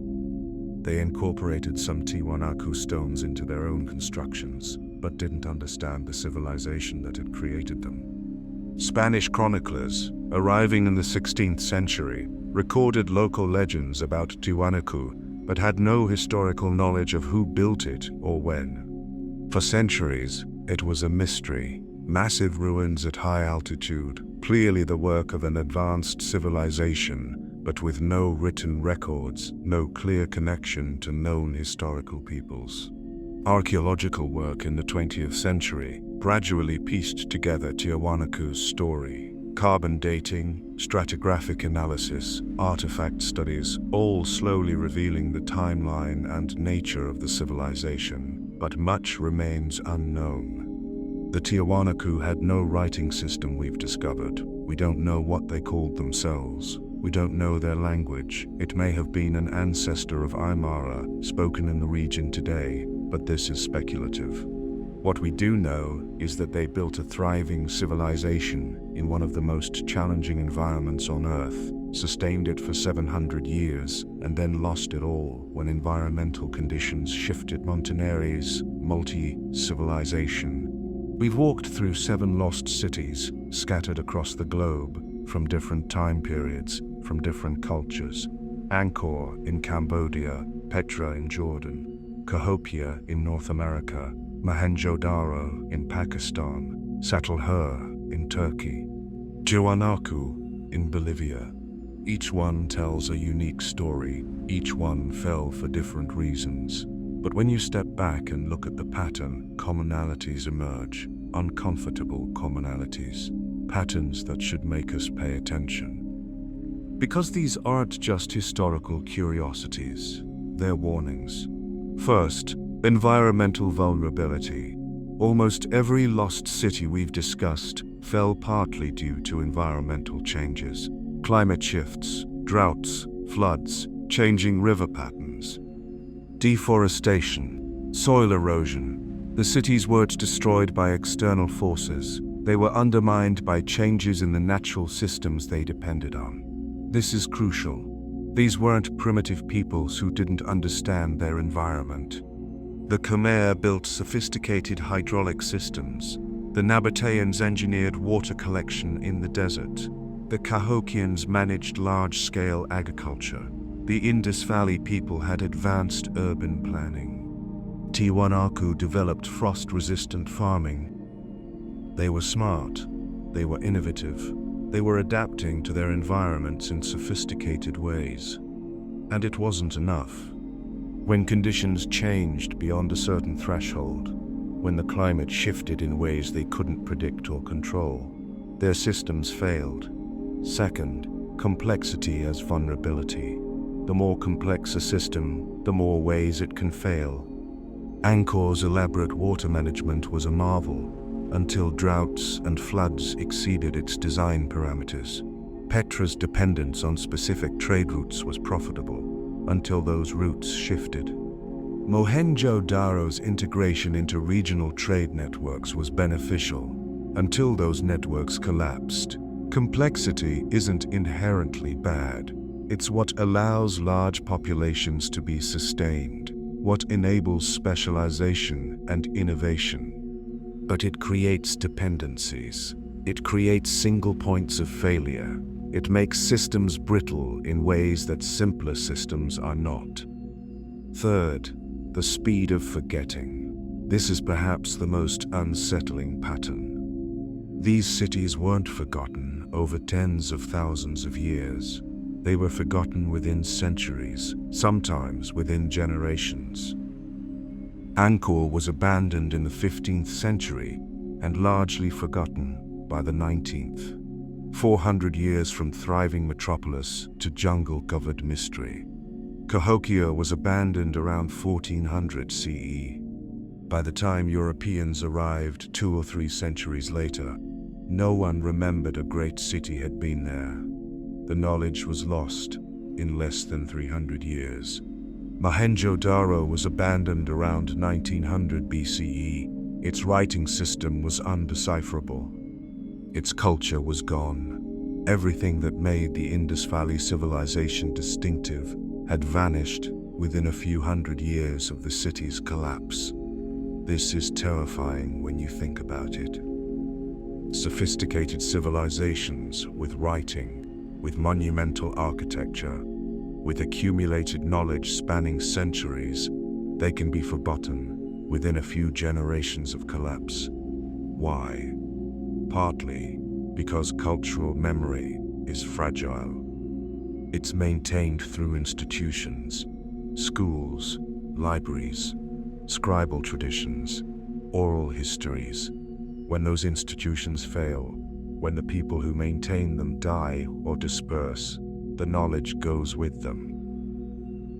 They incorporated some Tiwanaku stones into their own constructions, but didn't understand the civilization that had created them. Spanish chroniclers, arriving in the 16th century, recorded local legends about Tiwanaku, but had no historical knowledge of who built it or when. For centuries, it was a mystery. Massive ruins at high altitude, clearly the work of an advanced civilization, but with no written records, no clear connection to known historical peoples. Archaeological work in the 20th century gradually pieced together Tiwanaku's story. Carbon dating, stratigraphic analysis, artifact studies, all slowly revealing the timeline and nature of the civilization, but much remains unknown. The Tiwanaku had no writing system we've discovered. We don't know what they called themselves. We don't know their language. It may have been an ancestor of Aymara, spoken in the region today, but this is speculative. What we do know is that they built a thriving civilization in one of the most challenging environments on Earth, sustained it for 700 years, and then lost it all when environmental conditions shifted Montanari's multi-civilization. We've walked through 7 lost cities, scattered across the globe, from different time periods, from different cultures, Angkor in Cambodia, Petra in Jordan, Cahokia in North America, Mohenjo-Daro in Pakistan, Satalhur in Turkey, Tiwanaku in Bolivia. Each one tells a unique story, each one fell for different reasons. But when you step back and look at the pattern, commonalities emerge, uncomfortable commonalities, patterns that should make us pay attention. Because these aren't just historical curiosities, they're warnings. First, environmental vulnerability. Almost every lost city we've discussed fell partly due to environmental changes. Climate shifts, droughts, floods, changing river patterns. Deforestation, soil erosion. The cities weren't destroyed by external forces. They were undermined by changes in the natural systems they depended on. This is crucial. These weren't primitive peoples who didn't understand their environment. The Khmer built sophisticated hydraulic systems. The Nabateans engineered water collection in the desert. The Cahokians managed large-scale agriculture. The Indus Valley people had advanced urban planning. Tiwanaku developed frost-resistant farming. They were smart. They were innovative. They were adapting to their environments in sophisticated ways. And it wasn't enough. When conditions changed beyond a certain threshold, when the climate shifted in ways they couldn't predict or control, their systems failed. Second, complexity as vulnerability. The more complex a system, the more ways it can fail. Angkor's elaborate water management was a marvel, until droughts and floods exceeded its design parameters. Petra's dependence on specific trade routes was profitable, until those routes shifted. Mohenjo-Daro's integration into regional trade networks was beneficial, until those networks collapsed. Complexity isn't inherently bad. It's what allows large populations to be sustained, what enables specialization and innovation. But it creates dependencies. It creates single points of failure. It makes systems brittle in ways that simpler systems are not. Third, the speed of forgetting. This is perhaps the most unsettling pattern. These cities weren't forgotten over tens of thousands of years. They were forgotten within centuries, sometimes within generations. Angkor was abandoned in the 15th century and largely forgotten by the 19th. 400 years from thriving metropolis to jungle-covered mystery. Cahokia was abandoned around 1400 CE. By the time Europeans arrived 2 or 3 centuries later, no one remembered a great city had been there. The knowledge was lost in less than 300 years. Mohenjo-Daro was abandoned around 1900 BCE. Its writing system was undecipherable. Its culture was gone. Everything that made the Indus Valley civilization distinctive had vanished within a few hundred years of the city's collapse. This is terrifying when you think about it. Sophisticated civilizations with writing, with monumental architecture, with accumulated knowledge spanning centuries, they can be forgotten within a few generations of collapse. Why? Partly because cultural memory is fragile. It's maintained through institutions, schools, libraries, scribal traditions, oral histories. When those institutions fail, when the people who maintain them die or disperse, the knowledge goes with them.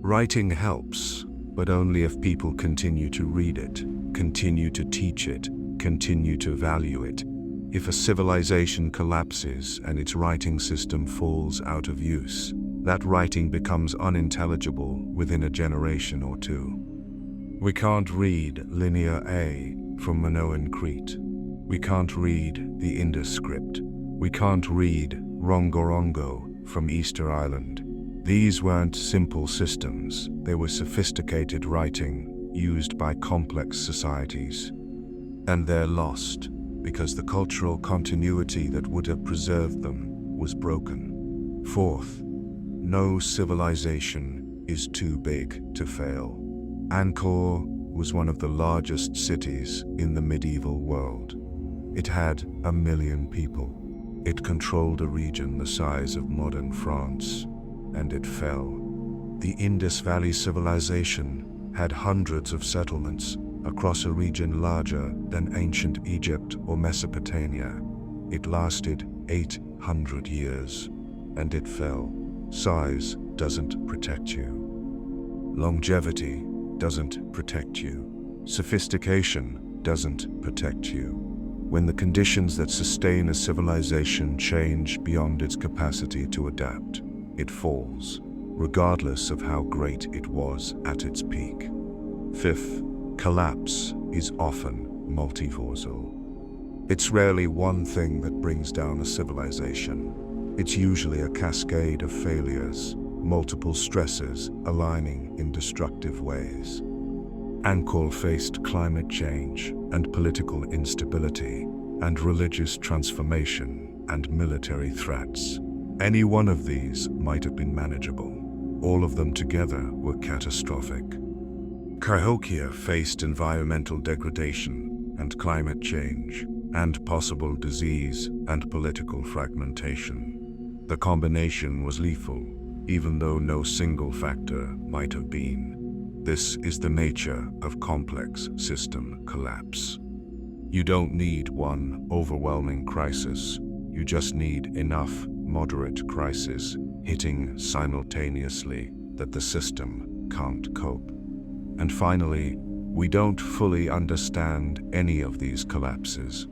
Writing helps, but only if people continue to read it, continue to teach it, continue to value it. If a civilization collapses and its writing system falls out of use, that writing becomes unintelligible within a generation or two. We can't read Linear A from Minoan Crete. We can't read the Indus script. We can't read Rongorongo from Easter Island. These weren't simple systems. They were sophisticated writing used by complex societies. And they're lost because the cultural continuity that would have preserved them was broken. Fourth, no civilization is too big to fail. Angkor was one of the largest cities in the medieval world. It had 1 million people. It controlled a region the size of modern France, and it fell. The Indus Valley civilization had hundreds of settlements across a region larger than ancient Egypt or Mesopotamia. It lasted 800 years, and it fell. Size doesn't protect you. Longevity doesn't protect you. Sophistication doesn't protect you. When the conditions that sustain a civilization change beyond its capacity to adapt, it falls, regardless of how great it was at its peak. Fifth, collapse is often multiversal. It's rarely one thing that brings down a civilization. It's usually a cascade of failures, multiple stresses aligning in destructive ways. Angkor faced climate change and political instability and religious transformation and military threats. Any one of these might have been manageable. All of them together were catastrophic. Cahokia faced environmental degradation and climate change and possible disease and political fragmentation. The combination was lethal, even though no single factor might have been. This is the nature of complex system collapse. You don't need one overwhelming crisis. You just need enough moderate crises hitting simultaneously that the system can't cope. And finally, we don't fully understand any of these collapses.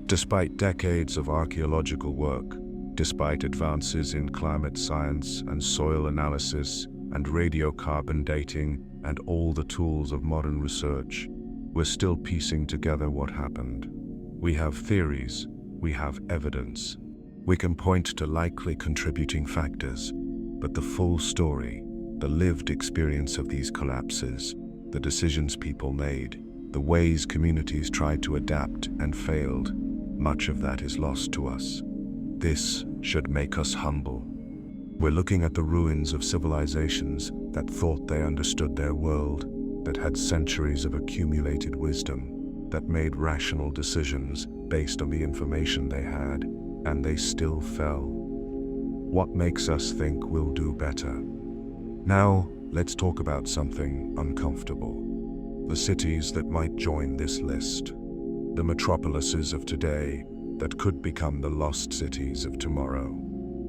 Despite decades of archaeological work, despite advances in climate science and soil analysis and radiocarbon dating and all the tools of modern research, we're still piecing together what happened. We have theories, we have evidence. We can point to likely contributing factors, but the full story, the lived experience of these collapses, the decisions people made, the ways communities tried to adapt and failed, much of that is lost to us. This should make us humble. We're looking at the ruins of civilizations that thought they understood their world, that had centuries of accumulated wisdom, that made rational decisions based on the information they had, and they still fell. What makes us think we'll do better? Now, let's talk about something uncomfortable. The cities that might join this list. The metropolises of today that could become the lost cities of tomorrow.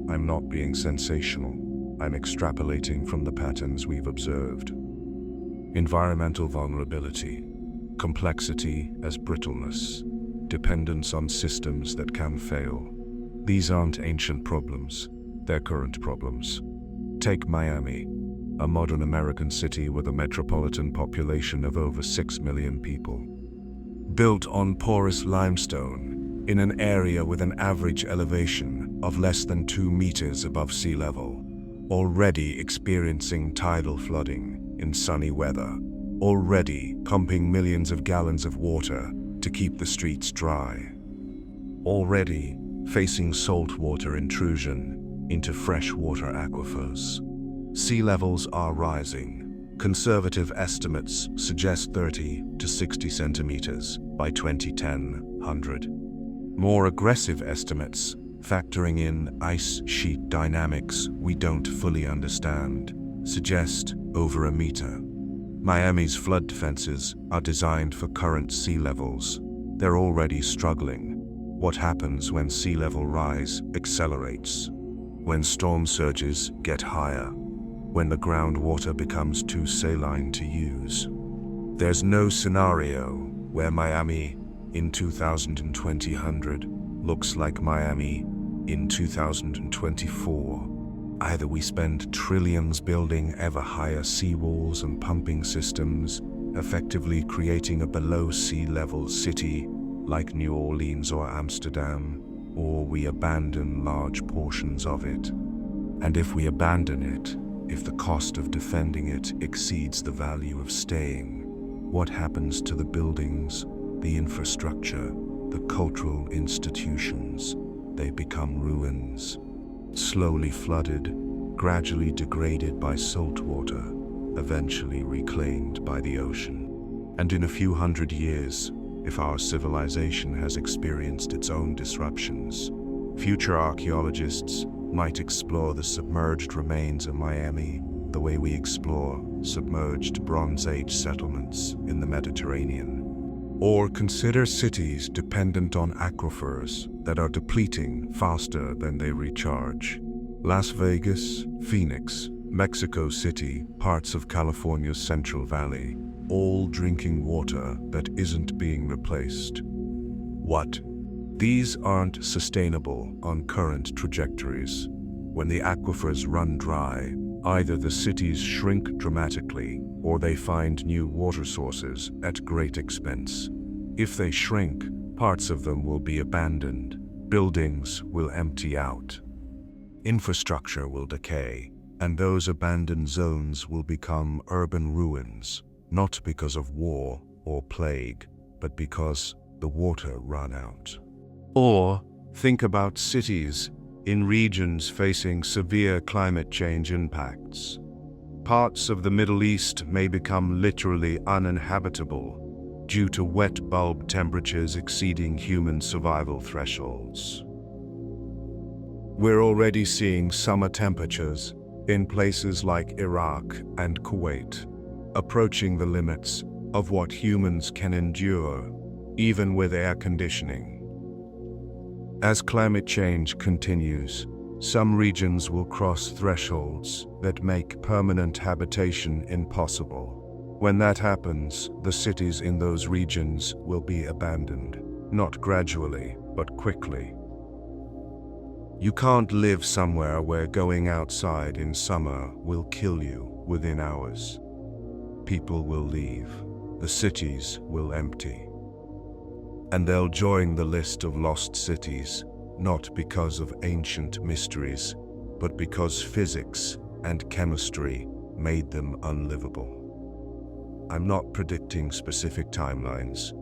I'm not being sensational. I'm extrapolating from the patterns we've observed. Environmental vulnerability, complexity as brittleness, dependence on systems that can fail. These aren't ancient problems, they're current problems. Take Miami, a modern American city with a metropolitan population of over 6 million people. Built on porous limestone, in an area with an average elevation of less than 2 meters above sea level, already experiencing tidal flooding in sunny weather, already pumping millions of gallons of water to keep the streets dry, already facing saltwater intrusion into freshwater aquifers. Sea levels are rising. Conservative estimates suggest 30 to 60 centimeters by 2100. More aggressive estimates, factoring in ice sheet dynamics we don't fully understand, suggest over 1 meter. Miami's flood defenses are designed for current sea levels. They're already struggling. What happens when sea level rise accelerates? When storm surges get higher? When the groundwater becomes too saline to use? There's no scenario where Miami in 2020 looks like Miami in 2024. Either we spend trillions building ever higher seawalls and pumping systems, effectively creating a below sea level city like New Orleans or Amsterdam, or we abandon large portions of it. And if we abandon it, if the cost of defending it exceeds the value of staying, what happens to the buildings, the infrastructure, the cultural institutions? They become ruins, slowly flooded, gradually degraded by salt water, eventually reclaimed by the ocean. And in a few hundred years, if our civilization has experienced its own disruptions, future archaeologists might explore the submerged remains of Miami the way we explore submerged Bronze Age settlements in the Mediterranean. Or consider cities dependent on aquifers that are depleting faster than they recharge. Las Vegas, Phoenix, Mexico City, parts of California's Central Valley, all drinking water that isn't being replaced. What? These aren't sustainable on current trajectories. When the aquifers run dry, either the cities shrink dramatically or they find new water sources at great expense. If they shrink, parts of them will be abandoned, buildings will empty out, infrastructure will decay, and those abandoned zones will become urban ruins, not because of war or plague, but because the water ran out. Or think about cities in regions facing severe climate change impacts. Parts of the Middle East may become literally uninhabitable due to wet bulb temperatures exceeding human survival thresholds. We're already seeing summer temperatures in places like Iraq and Kuwait, approaching the limits of what humans can endure, even with air conditioning. As climate change continues, some regions will cross thresholds that make permanent habitation impossible. When that happens, the cities in those regions will be abandoned, not gradually, but quickly. You can't live somewhere where going outside in summer will kill you within hours. People will leave. The cities will empty. And they'll join the list of lost cities, not because of ancient mysteries, but because physics and chemistry made them unlivable. I'm not predicting specific timelines.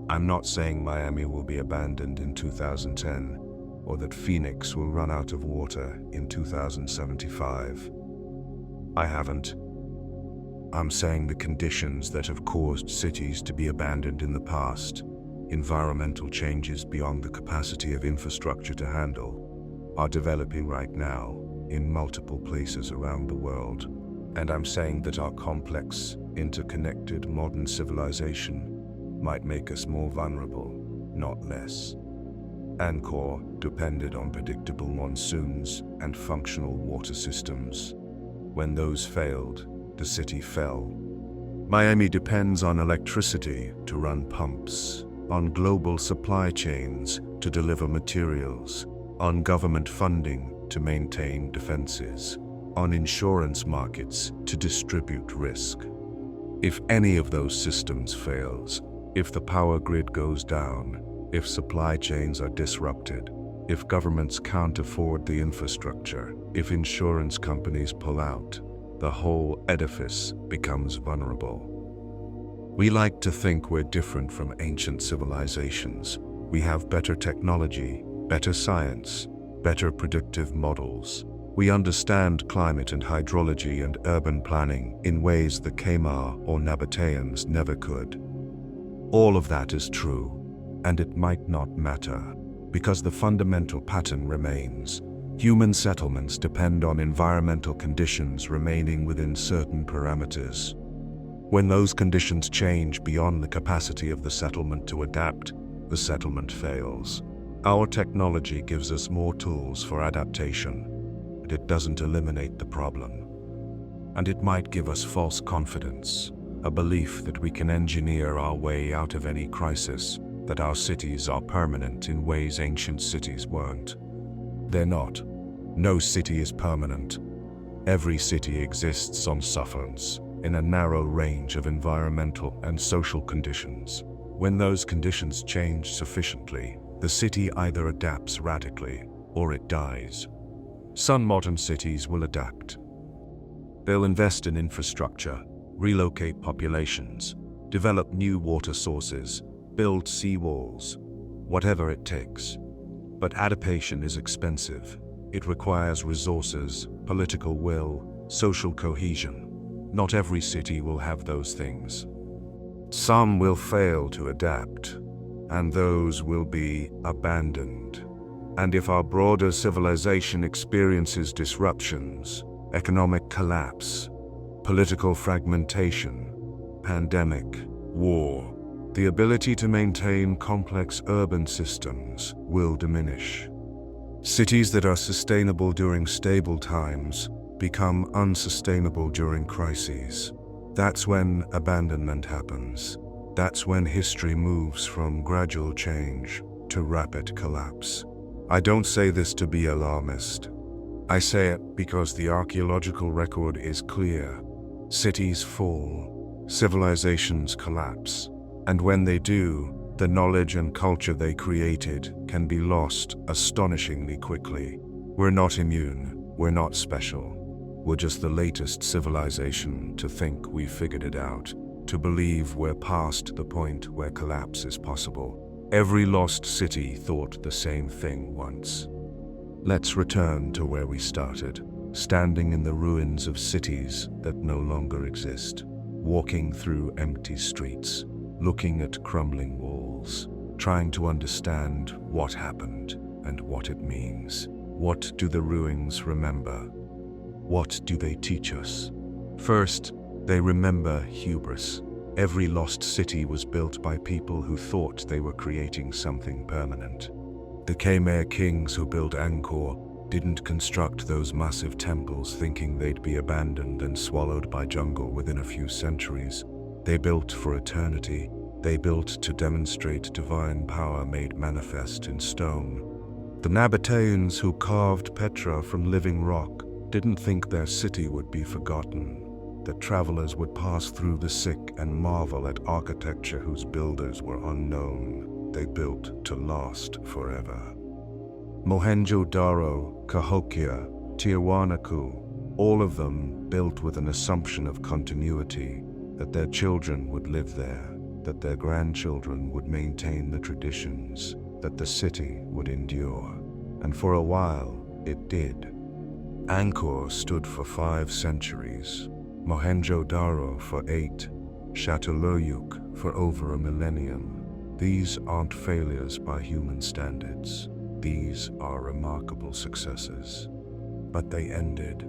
I'm not saying Miami will be abandoned in 2010, or that Phoenix will run out of water in 2075. I haven't. I'm saying the conditions that have caused cities to be abandoned in the past, environmental changes beyond the capacity of infrastructure to handle, are developing right now in multiple places around the world. And I'm saying that our complex, interconnected modern civilization might make us more vulnerable, not less. Angkor depended on predictable monsoons and functional water systems. When those failed, the city fell. Miami depends on electricity to run pumps, on global supply chains to deliver materials, on government funding to maintain defenses, on insurance markets to distribute risk. If any of those systems fails, if the power grid goes down, if supply chains are disrupted, if governments can't afford the infrastructure, if insurance companies pull out, the whole edifice becomes vulnerable. We like to think we're different from ancient civilizations. We have better technology, better science, better predictive models. We understand climate and hydrology and urban planning in ways the Khmer or Nabateans never could. All of that is true, and it might not matter, because the fundamental pattern remains. Human settlements depend on environmental conditions remaining within certain parameters. When those conditions change beyond the capacity of the settlement to adapt, the settlement fails. Our technology gives us more tools for adaptation, but it doesn't eliminate the problem. And it might give us false confidence, a belief that we can engineer our way out of any crisis, that our cities are permanent in ways ancient cities weren't. They're not. No city is permanent. Every city exists on sufferance, in a narrow range of environmental and social conditions. When those conditions change sufficiently, the city either adapts radically or it dies. Some modern cities will adapt. They'll invest in infrastructure, relocate populations, develop new water sources, build seawalls, whatever it takes. But adaptation is expensive. It requires resources, political will, social cohesion. Not every city will have those things. Some will fail to adapt, and those will be abandoned. And if our broader civilization experiences disruptions, economic collapse, political fragmentation, pandemic, war, the ability to maintain complex urban systems will diminish. Cities that are sustainable during stable times become unsustainable during crises. That's when abandonment happens. That's when history moves from gradual change to rapid collapse. I don't say this to be alarmist. I say it because the archaeological record is clear. Cities fall, civilizations collapse, and when they do, the knowledge and culture they created can be lost astonishingly quickly. We're not immune, we're not special. We're just the latest civilization to think we figured it out, to believe we're past the point where collapse is possible. Every lost city thought the same thing once. Let's return to where we started, standing in the ruins of cities that no longer exist, walking through empty streets, looking at crumbling walls, trying to understand what happened and what it means. What do the ruins remember? What do they teach us? First, they remember hubris. Every lost city was built by people who thought they were creating something permanent. The Khmer kings who built Angkor didn't construct those massive temples thinking they'd be abandoned and swallowed by jungle within a few centuries. They built for eternity. They built to demonstrate divine power made manifest in stone. The Nabateans who carved Petra from living rock didn't think their city would be forgotten, that travelers would pass through the sick and marvel at architecture whose builders were unknown. They built to last forever. Mohenjo-daro, Cahokia, Tiwanaku, all of them built with an assumption of continuity, that their children would live there, that their grandchildren would maintain the traditions, that the city would endure. And for a while, it did. Angkor stood for 5 centuries, Mohenjo-daro for 8, Çatalhöyük for over a millennium. These aren't failures by human standards. These are remarkable successes. But they ended,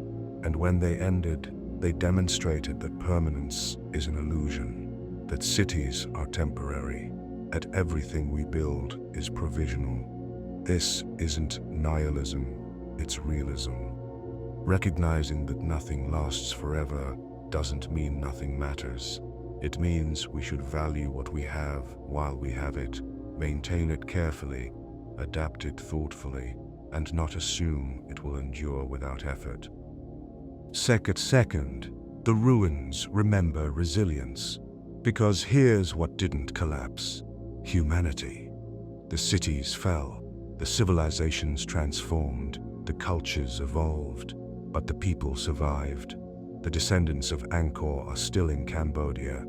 and when they ended, they demonstrated that permanence is an illusion, that cities are temporary, that everything we build is provisional. This isn't nihilism, it's realism. Recognizing that nothing lasts forever doesn't mean nothing matters. It means we should value what we have while we have it, maintain it carefully, adapt it thoughtfully, and not assume it will endure without effort. Second, the ruins remember resilience. Because here's what didn't collapse: humanity. The cities fell, the civilizations transformed, the cultures evolved, but the people survived. The descendants of Angkor are still in Cambodia.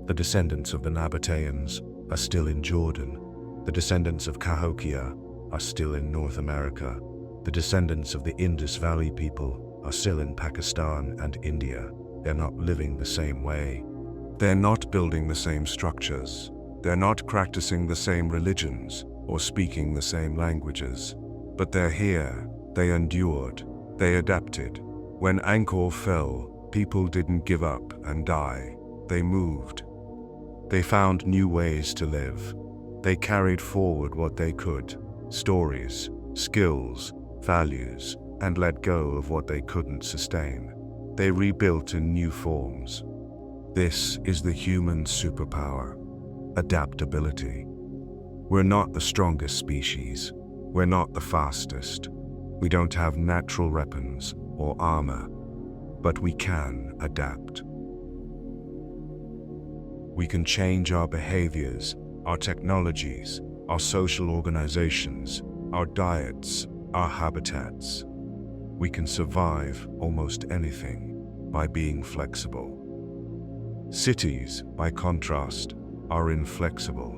The descendants of the Nabateans are still in Jordan. The descendants of Cahokia are still in North America. The descendants of the Indus Valley people are still in Pakistan and India. They're not living the same way. They're not building the same structures. They're not practicing the same religions or speaking the same languages. But they're here. They endured. They adapted. When Angkor fell, people didn't give up and die. They moved. They found new ways to live. They carried forward what they could: stories, skills, values, and let go of what they couldn't sustain. They rebuilt in new forms. This is the human superpower: adaptability. We're not the strongest species. We're not the fastest. We don't have natural weapons or armor, but we can adapt. We can change our behaviors, our technologies, our social organizations, our diets, our habitats. We can survive almost anything by being flexible. Cities, by contrast, are inflexible.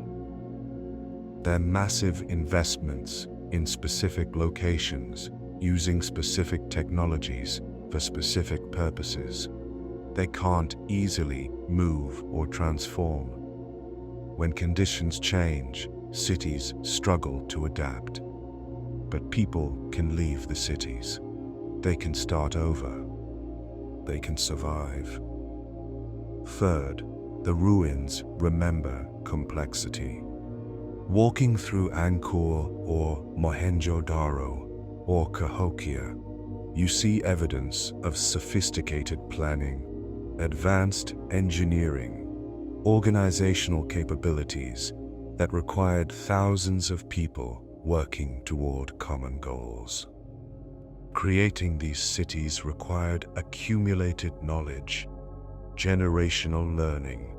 They're massive investments in specific locations, using specific technologies for specific purposes. They can't easily move or transform. When conditions change, cities struggle to adapt. But people can leave the cities. They can start over. They can survive. Third, the ruins remember complexity. Walking through Angkor or Mohenjo-daro or Cahokia, you see evidence of sophisticated planning, advanced engineering, organizational capabilities that required thousands of people working toward common goals. Creating these cities required accumulated knowledge, generational learning,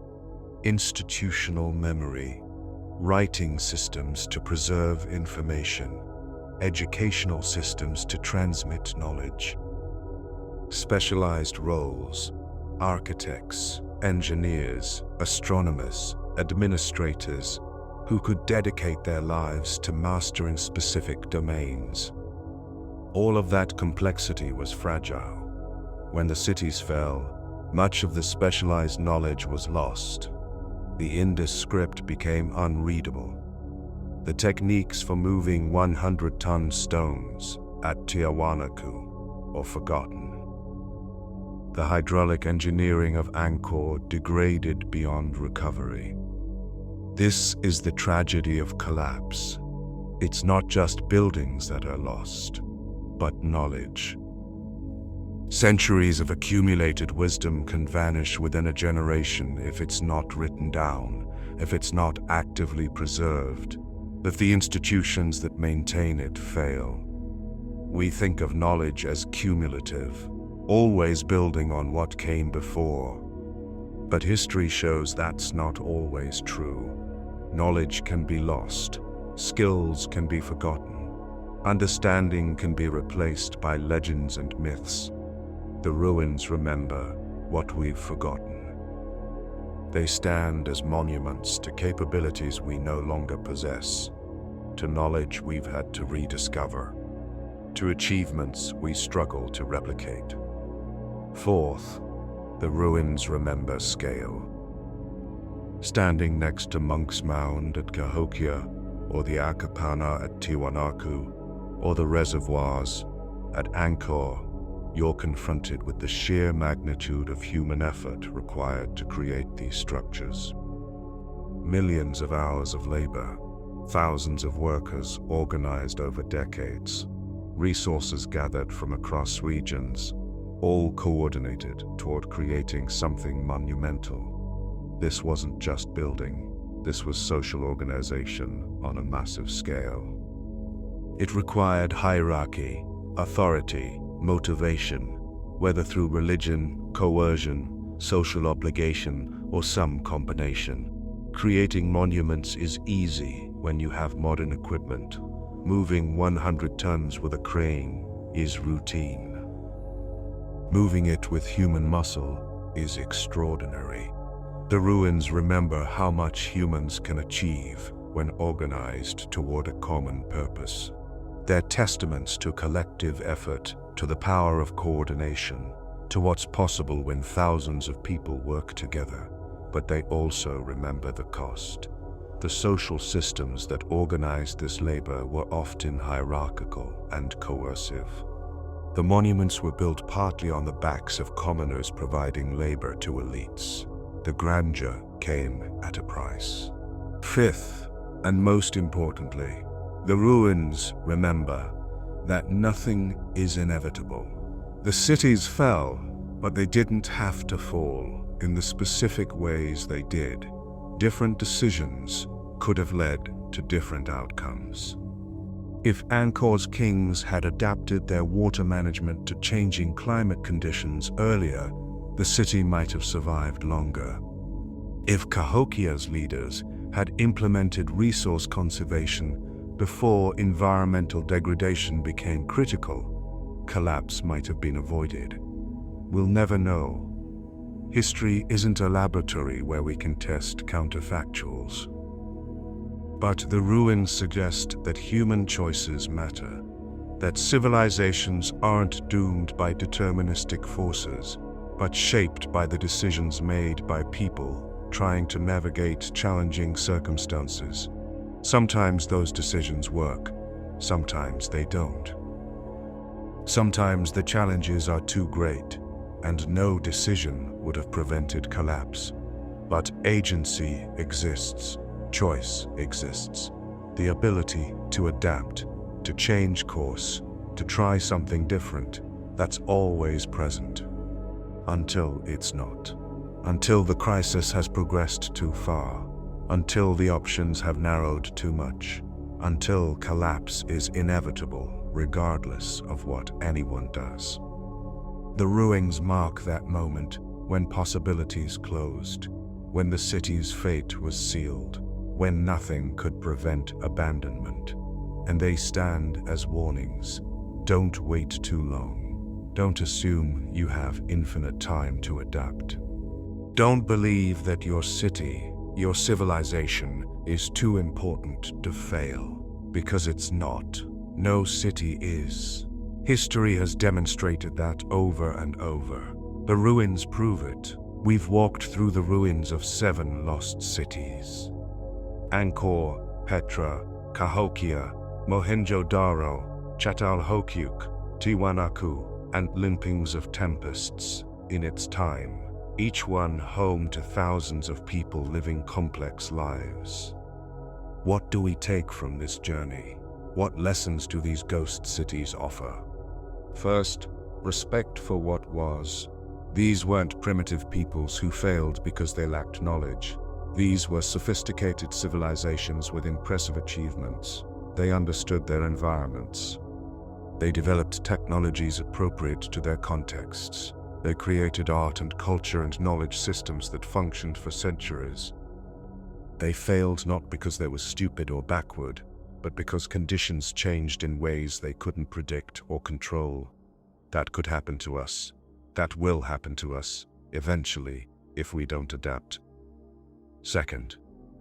institutional memory, writing systems to preserve information, educational systems to transmit knowledge. Specialized roles: architects, engineers, astronomers, administrators, who could dedicate their lives to mastering specific domains. All of that complexity was fragile. When the cities fell, much of the specialized knowledge was lost. The Indus script became unreadable. The techniques for moving 100-ton stones at Tiahuanacu were forgotten. The hydraulic engineering of Angkor degraded beyond recovery. This is the tragedy of collapse. It's not just buildings that are lost, but knowledge. Centuries of accumulated wisdom can vanish within a generation if it's not written down, if it's not actively preserved, if the institutions that maintain it fail. We think of knowledge as cumulative, always building on what came before. But history shows that's not always true. Knowledge can be lost, skills can be forgotten, understanding can be replaced by legends and myths. The ruins remember what we've forgotten. They stand as monuments to capabilities we no longer possess, to knowledge we've had to rediscover, to achievements we struggle to replicate. Fourth, the ruins remember scale. Standing next to Monk's Mound at Cahokia, or the Akapana at Tiwanaku, or the reservoirs at Angkor, you're confronted with the sheer magnitude of human effort required to create these structures. Millions of hours of labor, thousands of workers organized over decades, resources gathered from across regions, all coordinated toward creating something monumental. This wasn't just building, this was social organization on a massive scale. It required hierarchy, authority, motivation, whether through religion, coercion, social obligation, or some combination. Creating monuments is easy when you have modern equipment. Moving 100 tons with a crane is routine. Moving it with human muscle is extraordinary. The ruins remember how much humans can achieve when organized toward a common purpose. They're testaments to collective effort, to the power of coordination, to what's possible when thousands of people work together. But they also remember the cost. The social systems that organized this labor were often hierarchical and coercive. The monuments were built partly on the backs of commoners providing labor to elites. The grandeur came at a price. Fifth, and most importantly, the ruins remember that nothing is inevitable. The cities fell, but they didn't have to fall in the specific ways they did. Different decisions could have led to different outcomes. If Angkor's kings had adapted their water management to changing climate conditions earlier, the city might have survived longer. If Cahokia's leaders had implemented resource conservation before environmental degradation became critical, collapse might have been avoided. We'll never know. History isn't a laboratory where we can test counterfactuals. But the ruins suggest that human choices matter. that civilizations aren't doomed by deterministic forces, but shaped by the decisions made by people trying to navigate challenging circumstances. Sometimes those decisions work, sometimes they don't. Sometimes the challenges are too great, and no decision would have prevented collapse. But agency exists, choice exists, the ability to adapt, to change course, to try something different, that's always present. Until it's not. Until the crisis has progressed too far. Until the options have narrowed too much. Until collapse is inevitable, regardless of what anyone does. The ruins mark that moment when possibilities closed, when the city's fate was sealed, when nothing could prevent abandonment. And they stand as warnings. Don't wait too long. Don't assume you have infinite time to adapt. Don't believe that your city, your civilization, is too important to fail, because it's not. No city is. History has demonstrated that over and over. The ruins prove it. We've walked through the ruins of 7 lost cities. Angkor, Petra, Cahokia, Mohenjo-Daro, Çatalhöyük, Tiwanaku, and limpings of tempests in its time, each one home to thousands of people living complex lives. What do we take from this journey? What lessons do these ghost cities offer? First, respect for what was. These weren't primitive peoples who failed because they lacked knowledge. These were sophisticated civilizations with impressive achievements. They understood their environments. They developed technologies appropriate to their contexts. They created art and culture and knowledge systems that functioned for centuries. They failed not because they were stupid or backward, but because conditions changed in ways they couldn't predict or control. That could happen to us. That will happen to us, eventually, if we don't adapt. Second,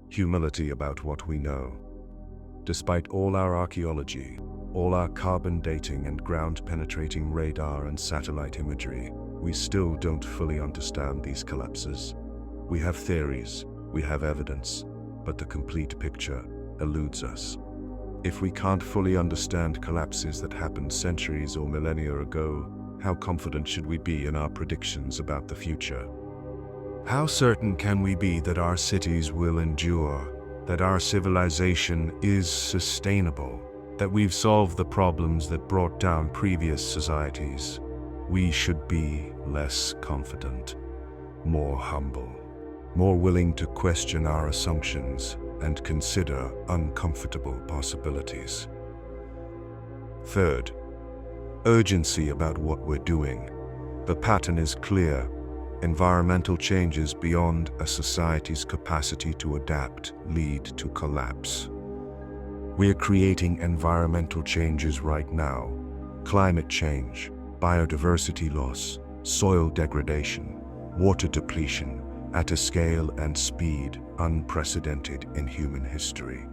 humility about what we know. Despite all our archaeology, all our carbon dating and ground-penetrating radar and satellite imagery, we still don't fully understand these collapses. We have theories, we have evidence, but the complete picture eludes us. If we can't fully understand collapses that happened centuries or millennia ago, how confident should we be in our predictions about the future? How certain can we be that our cities will endure, that our civilization is sustainable, that we've solved the problems that brought down previous societies? We should be less confident, more humble, more willing to question our assumptions and consider uncomfortable possibilities. Third, urgency about what we're doing. The pattern is clear. Environmental changes beyond a society's capacity to adapt lead to collapse. We are creating environmental changes right now. Climate change, biodiversity loss, soil degradation, water depletion, at a scale and speed unprecedented in human history.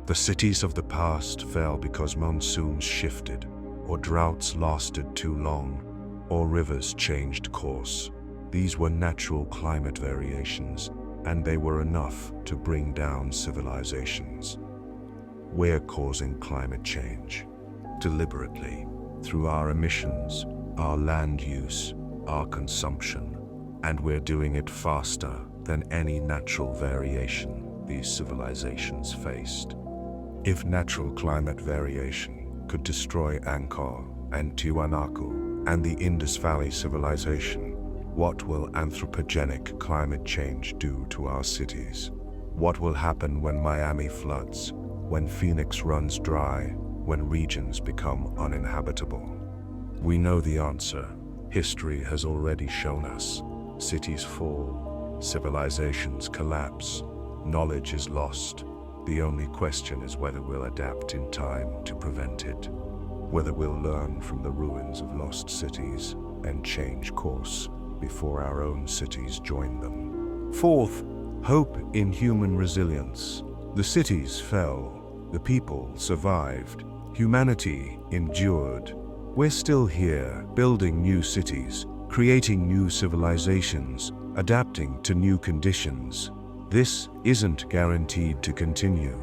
The cities of the past fell because monsoons shifted, or droughts lasted too long, or rivers changed course. These were natural climate variations, and they were enough to bring down civilizations. We're causing climate change, deliberately, through our emissions, our land use, our consumption, and we're doing it faster than any natural variation these civilizations faced. If natural climate variation could destroy Angkor and Tiwanaku and the Indus Valley civilization, what will anthropogenic climate change do to our cities? What will happen when Miami floods, when Phoenix runs dry, when regions become uninhabitable? We know the answer. History has already shown us. Cities fall, civilizations collapse, knowledge is lost. The only question is whether we'll adapt in time to prevent it, whether we'll learn from the ruins of lost cities and change course before our own cities join them. Fourth, hope in human resilience. The cities fell, the people survived, Humanity endured. We're still here, building new cities, creating new civilizations, adapting to new conditions. This isn't guaranteed to continue.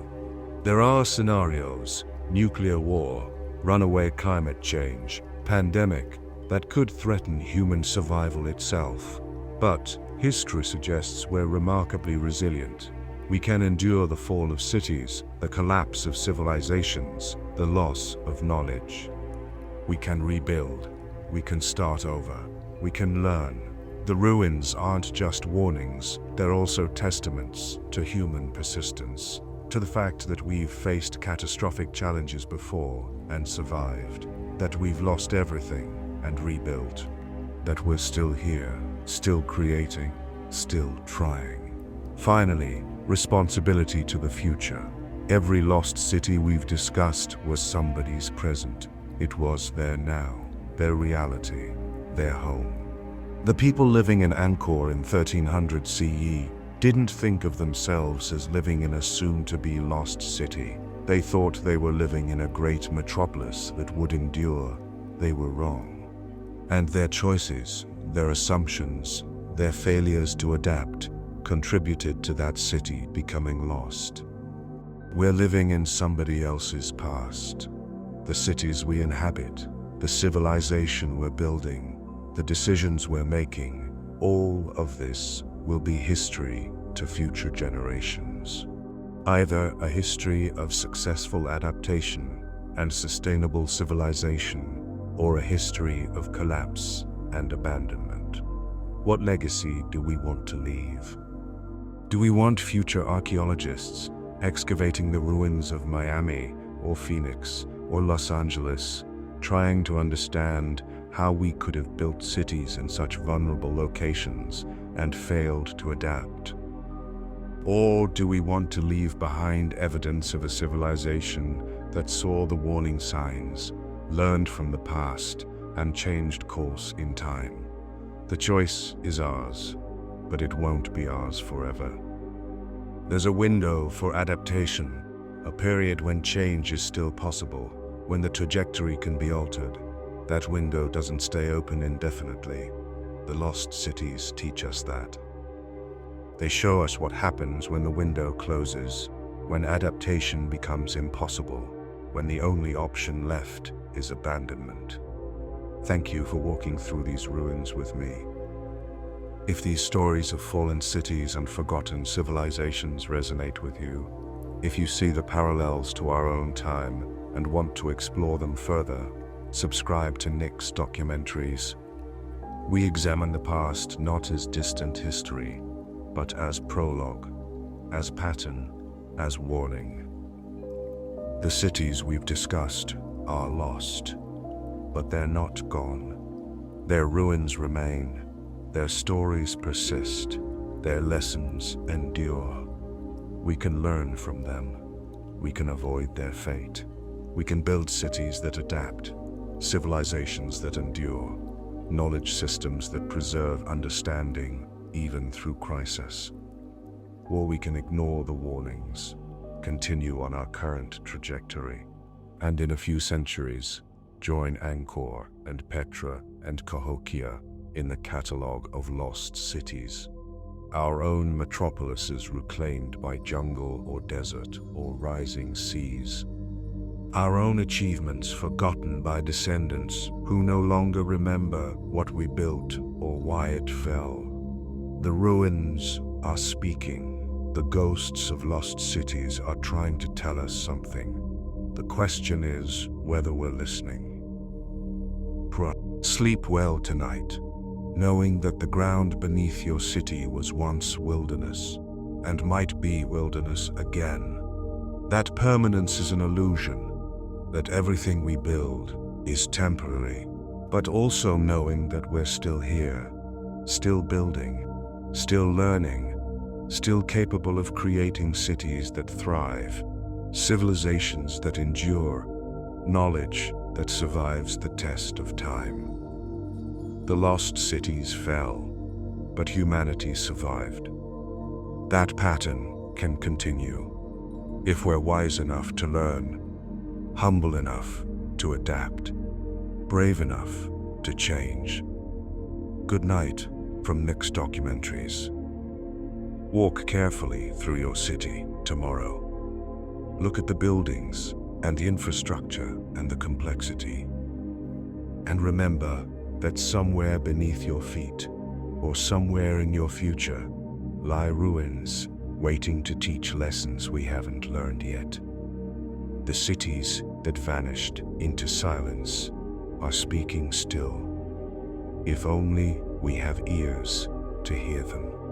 There are scenarios, nuclear war, runaway climate change, pandemic, that could threaten human survival itself. But history suggests we're remarkably resilient. We can endure the fall of cities, the collapse of civilizations, the loss of knowledge. We can rebuild. We can start over. We can learn. The ruins aren't just warnings, they're also testaments to human persistence, to the fact that we've faced catastrophic challenges before and survived, that we've lost everything and rebuilt, that we're still here, still creating, still trying. Finally, responsibility to the future. Every lost city we've discussed was somebody's present. It was their now, their reality, their home. The people living in Angkor in 1300 CE didn't think of themselves as living in a soon-to-be lost city. They thought they were living in a great metropolis that would endure. They were wrong. And their choices, their assumptions, their failures to adapt, contributed to that city becoming lost. We're living in somebody else's past. The cities we inhabit, the civilization we're building, the decisions we're making, all of this will be history to future generations. Either a history of successful adaptation and sustainable civilization, or a history of collapse and abandonment. What legacy do we want to leave? Do we want future archaeologists excavating the ruins of Miami or Phoenix or Los Angeles, trying to understand how we could have built cities in such vulnerable locations and failed to adapt? Or do we want to leave behind evidence of a civilization that saw the warning signs, learned from the past, and changed course in time? The choice is ours, but it won't be ours forever. There's a window for adaptation, a period when change is still possible, when the trajectory can be altered. That window doesn't stay open indefinitely. The lost cities teach us that. They show us what happens when the window closes, when adaptation becomes impossible, when the only option left is abandonment. Thank you for walking through these ruins with me. If these stories of fallen cities and forgotten civilizations resonate with you, if you see the parallels to our own time and want to explore them further, subscribe to Nick's Documentaries. We examine the past not as distant history, but as prologue, as pattern, as warning. The cities we've discussed are lost, but they're not gone. Their ruins remain, their stories persist, their lessons endure. We can learn from them. We can avoid their fate. We can build cities that adapt, civilizations that endure, knowledge systems that preserve understanding even through crisis. Or we can ignore the warnings, continue on our current trajectory, and in a few centuries, join Angkor and Petra and Cahokia in the catalogue of lost cities. Our own metropolises reclaimed by jungle or desert or rising seas. Our own achievements forgotten by descendants who no longer remember what we built or why it fell. The ruins are speaking. The ghosts of lost cities are trying to tell us something. The question is whether we're listening. Sleep well tonight, knowing that the ground beneath your city was once wilderness, and might be wilderness again. That permanence is an illusion, that everything we build is temporary, but also knowing that we're still here, still building, still learning, still capable of creating cities that thrive, civilizations that endure, knowledge that survives the test of time. The lost cities fell, but humanity survived. That pattern can continue, if we're wise enough to learn, humble enough to adapt, brave enough to change. Good night from Next Documentaries. Walk carefully through your city tomorrow. Look at the buildings and the infrastructure and the complexity. And remember that somewhere beneath your feet, or somewhere in your future, lie ruins waiting to teach lessons we haven't learned yet. The cities that vanished into silence are speaking still, if only we have ears to hear them.